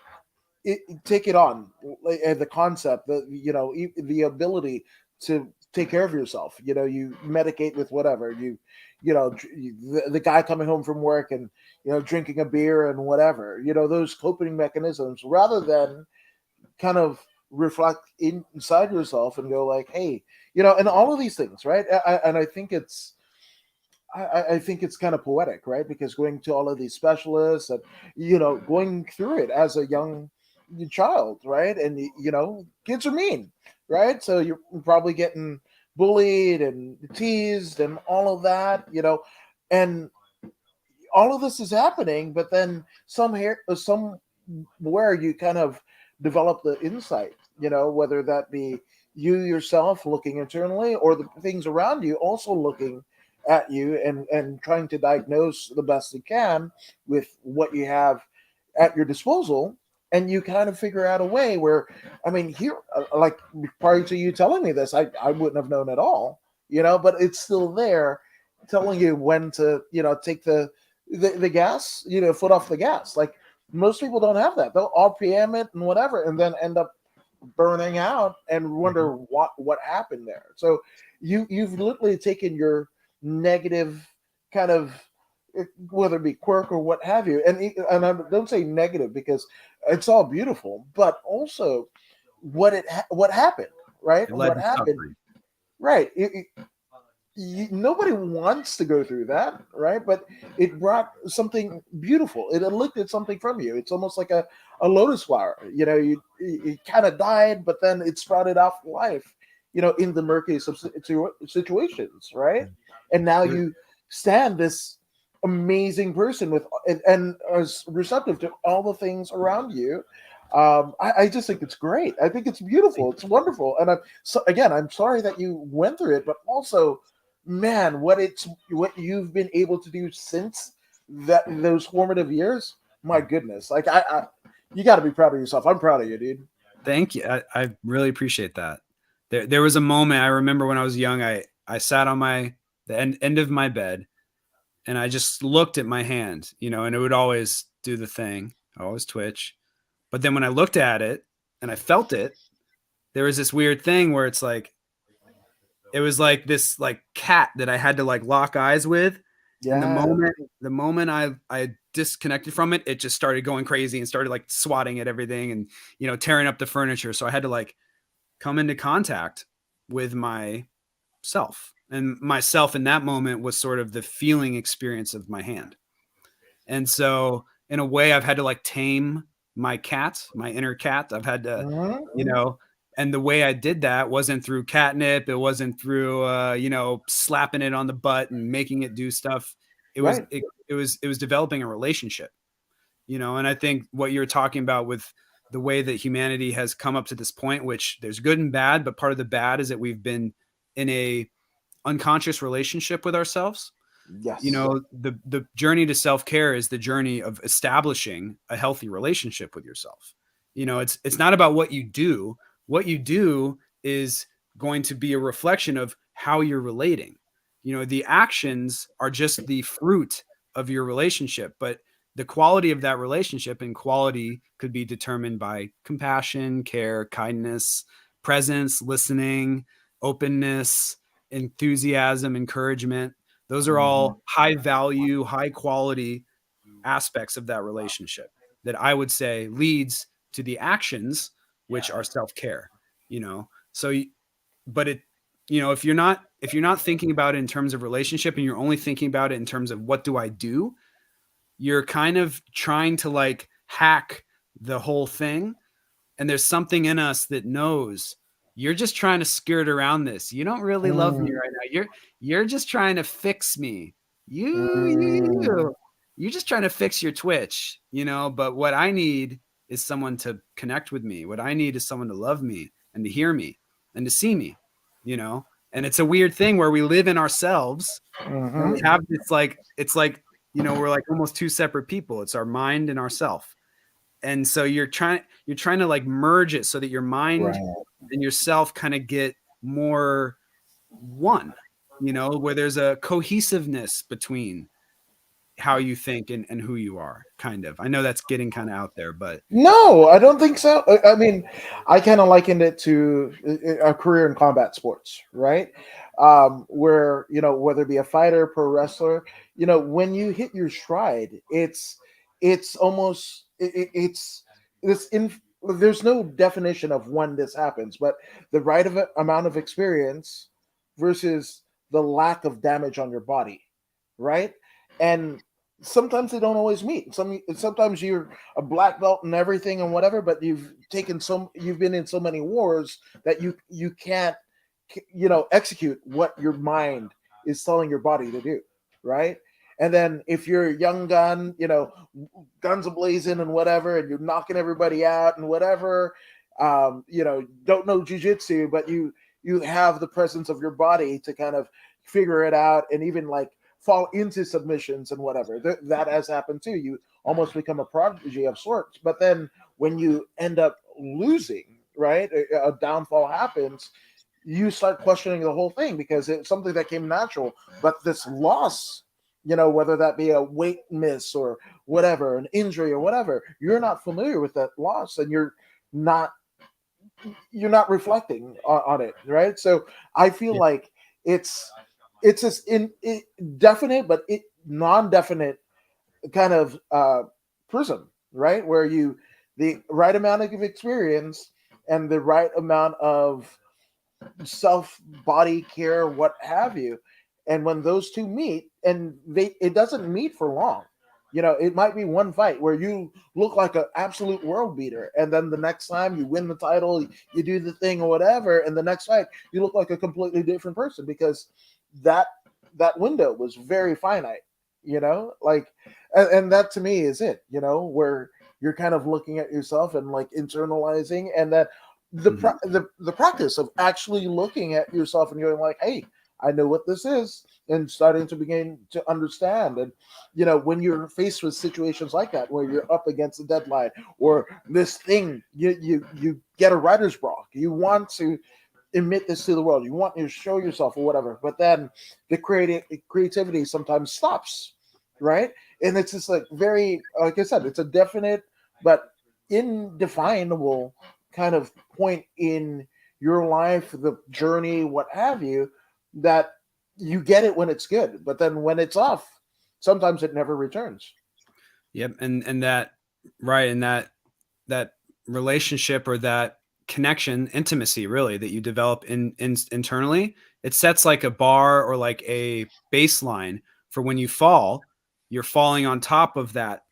it on, like, the concept, the ability to take care of yourself. You medicate with whatever the guy coming home from work and drinking a beer and whatever, those coping mechanisms, rather than kind of reflect inside yourself and go like, hey, and all of these things, right? And I think I think it's kind of poetic, right? Because going to all of these specialists and going through it as a young child, right? And kids are mean, right? So you're probably getting bullied and teased and all of that, and all of this is happening. But then somewhere you kind of develop the insight, whether that be you yourself looking internally, or the things around you also looking at you and trying to diagnose the best you can with what you have at your disposal. And you kind of figure out a way where, I mean, here, like, prior to you telling me this, I wouldn't have known at all, but it's still there, telling you when to, take the gas, foot off the gas. Like, most people don't have that. They'll RPM it and whatever, and then end up burning out and wonder what happened there. So you've literally taken your negative kind of, whether it be quirk or what have you, and I don't say negative because it's all beautiful, but also what happened, right? It led What to happened, suffering. right? Nobody wants to go through that, right? But it brought something beautiful. It elicited something from you. It's almost like a lotus flower. You kind of died, but then it sprouted off life, in the murkiest of situations, right? And now It was- you stand this amazing person with and is receptive to all the things around you. I just think it's great. I think it's beautiful. It's wonderful. And I'm sorry that you went through it, but also, man, what you've been able to do since those formative years. My goodness, like you got to be proud of yourself. I'm proud of you, dude. Thank you. I really appreciate that. There was a moment I remember when I was young. I sat on the end of my bed, and I just looked at my hand, and it would always do the thing, always twitch. But then when I looked at it and I felt it, there was this weird thing where it was like this like cat that I had to like lock eyes with. And the Yeah. moment I disconnected from it, it just started going crazy and started like swatting at everything and tearing up the furniture. So I had to like come into contact with myself. And myself in that moment was sort of the feeling experience of my hand. And so in a way, I've had to like tame my cat, my inner cat. I've had to, you Mhm. know, and the way I did that wasn't through catnip. It wasn't through, slapping it on the butt and making it do stuff. It was, Right. it was developing a relationship, and I think what you're talking about with the way that humanity has come up to this point, which there's good and bad, but part of the bad is that we've been in a unconscious relationship with ourselves. Yes. The journey to self-care is the journey of establishing a healthy relationship with yourself. It's not about what you do is going to be a reflection of how you're relating. The actions are just the fruit of your relationship, but the quality of that relationship and quality could be determined by compassion, care, kindness, presence, listening, openness, enthusiasm, encouragement. Those are Mhm. all high value, high quality aspects of that relationship that I would say leads to the actions, which are self-care, So, but if you're not thinking about it in terms of relationship and you're only thinking about it in terms of what do I do, you're kind of trying to like hack the whole thing. And there's something in us that knows you're just trying to skirt around this. You don't really love me Mm. right now. You're just trying to fix me. Mm. You're just trying to fix your twitch, but what I need is someone to connect with me. What I need is someone to love me and to hear me and to see me, you know? And it's a weird thing where we live in ourselves and we Mhm. have this like it's like we're like almost two separate people. It's our mind and ourself. And so you're trying to like merge it so that your mind Right. and yourself kind of get more one, where there's a cohesiveness between how you think and who you are, kind of. I know that's getting kind of out there, but No, I don't think so. I mean, I kind of likened it to a career in combat sports, right? Where, whether it be a fighter, pro wrestler, when you hit your stride, it's almost it's in. There's no definition of when this happens, but the right amount of experience versus the lack of damage on your body, right? And sometimes they don't always meet. Sometimes you're a black belt and everything and whatever, but you've been in so many wars that you can't execute what your mind is telling your body to do, right? And then if you're a young gun, guns ablazing and whatever, and you're knocking everybody out and whatever, don't know jujitsu, but you have the presence of your body to kind of figure it out and even like fall into submissions and whatever. That has happened too. You almost become a prodigy of sorts. But then when you end up losing, right, a downfall happens, you start questioning the whole thing because it's something that came natural. But this loss, whether that be a weight miss or whatever, an injury or whatever, you're not familiar with that loss and you're not reflecting on it, right? So I feel like it's just definite but non-definite kind of prism, right? Where the right amount of experience and the right amount of self body care, what have you, and when those two meet, and it doesn't meet for long. It might be one fight where you look like an absolute world beater, and then the next time you win the title, you do the thing or whatever, and the next fight you look like a completely different person because that window was very finite. Like, and that to me is it. Where you're kind of looking at yourself and like internalizing, and that the practice of actually looking at yourself and going like, hey, I know what this is, and starting to begin to understand. And when you're faced with situations like that where you're up against a deadline or this thing, you get a writer's block, you want to admit this to the world, you want to show yourself or whatever, but then the creativity sometimes stops, right? And it's just like very, like I said, it's a definite but indefinable kind of point in your life, the journey, what have you, that you get it when it's good, but then when it's off, sometimes it never returns. Yep. And that, right. And that relationship or that connection, intimacy, really, that you develop internally, it sets like a bar or like a baseline for when you fall, you're falling on top of that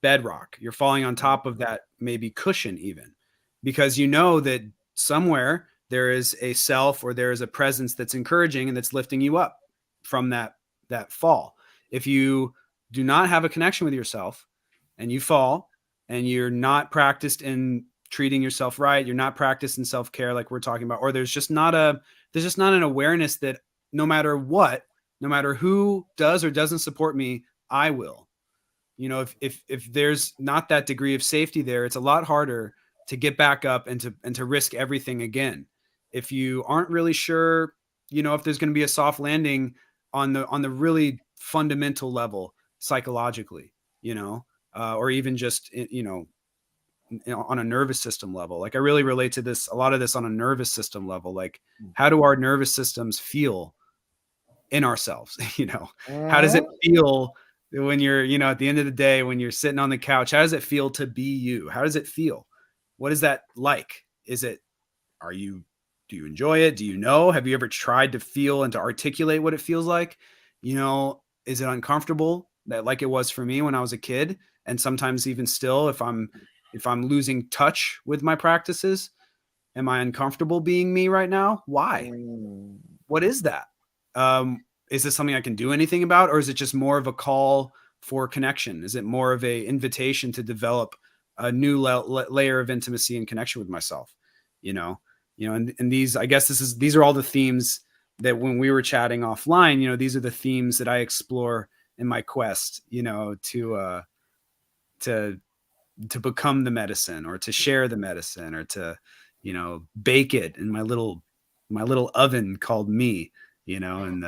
bedrock. You're falling on top of that maybe cushion even, because you know that somewhere there is a self or there is a presence that's encouraging and that's lifting you up from that fall. If you do not have a connection with yourself and you fall and you're not practiced in treating yourself right, you're not practiced in self-care like we're talking about, or there's just not an awareness that no matter what, no matter who does or doesn't support me, I will. If there's not that degree of safety there, it's a lot harder to get back up and to risk everything again. If you aren't really sure, if there's going to be a soft landing on the really fundamental level psychologically, or even just, on a nervous system level. Like I really relate to a lot of this on a nervous system level. Like, how do our nervous systems feel in ourselves? How does it feel when you're, at the end of the day, when you're sitting on the couch? How does it feel to be you? How does it feel? What is that like? Do you enjoy it? Do you know? Have you ever tried to feel and to articulate what it feels like? Is it uncomfortable? That, like it was for me when I was a kid, and sometimes even still, if I'm losing touch with my practices, am I uncomfortable being me right now? Why? What is that? Is this something I can do anything about, or is it just more of a call for connection? Is it more of a invitation to develop a new layer of intimacy and connection with myself? And these, I guess these are all the themes that when we were chatting offline, these are the themes that I explore my quest, to become the medicine, or to share the medicine, or to, bake it in my little oven called me, and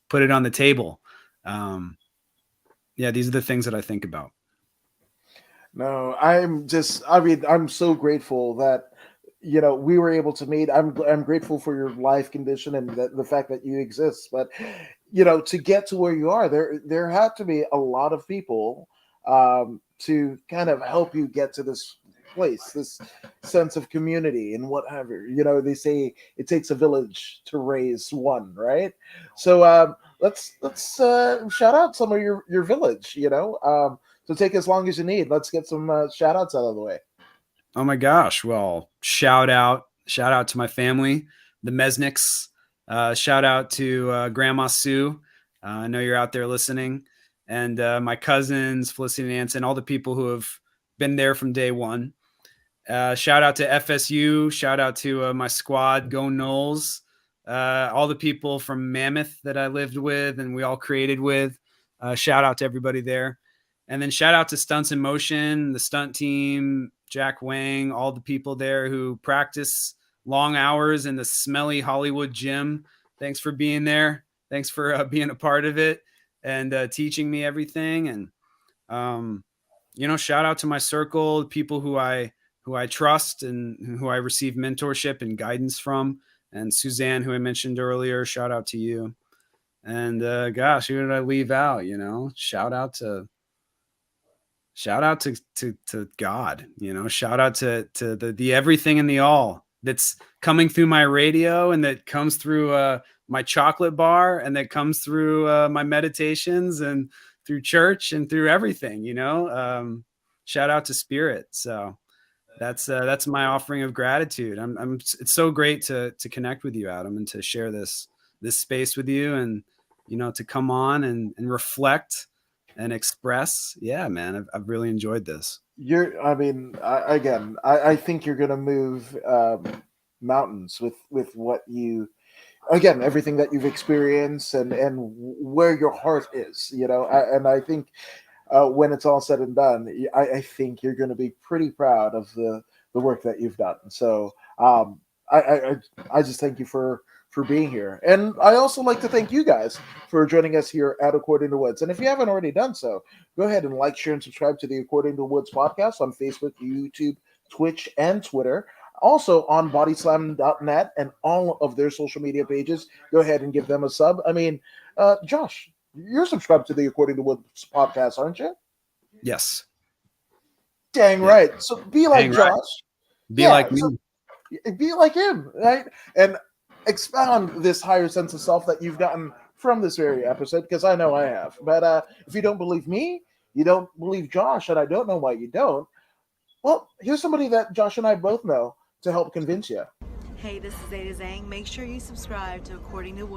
put it on the table. Yeah, these are the things that I think about. No, I'm so grateful that we were able to meet. I'm grateful for your life condition and the fact that you exist. But to get to where you are, there had to be a lot of people to kind of help you get to this place, this sense of community and whatever. They say it takes a village to raise one, right? So let's shout out some of your village. So take as long as you need. Let's get some shout outs out of the way. Oh my gosh. Well, shout out to my family, the Mesniks. Shout out to Grandma Sue. I know you're out there listening. And my cousins, Felicity and Anson, all the people who have been there from day one. Shout out to FSU. Shout out to my squad, Go Knowles. All the people from Mammoth that I lived with and we all created with. Shout out to everybody there. And then shout out to Stunts in Motion, the stunt team, Jack Wang, all the people there who practice long hours in the smelly Hollywood gym. Thanks for being there. Thanks for being a part of it and teaching me everything. And, shout out to my circle, people who I trust and who I receive mentorship and guidance from. And Suzanne, who I mentioned earlier, shout out to you. And gosh, who did I leave out? Shout out to God, shout out to the everything and the all that's coming through my radio and that comes through my chocolate bar and that comes through my meditations and through church and through everything, shout out to Spirit. So that's my offering of gratitude. It's so great to connect with you, Adam, and to share this space with you and, to come on and reflect and express. Yeah, man, I've really enjoyed this. I think you're gonna move mountains with what you, again, everything that you've experienced and where your heart is. And I think when it's all said and done, I think you're going to be pretty proud of the work that you've done. So I just thank you for being here. And I also like to thank you guys for joining us here at According to Woods. And if you haven't already done so, go ahead and like, share, and subscribe to the According to Woods podcast on Facebook, YouTube, Twitch, and Twitter. Also on bodyslam.net and all of their social media pages. Go ahead and give them a sub. I mean, Josh, you're subscribed to the According to Woods podcast, aren't you? Yes. Dang right. So be like Dang Josh. Right. Be like me. So be like him, right? And expound this higher sense of self that you've gotten from this very episode, because I know I have. But if you don't believe me, you don't believe Josh, and I don't know why you don't. Well, here's somebody that Josh and I both know to help convince you. Hey, this is Zeta Zhang. Make sure you subscribe to According to Woods.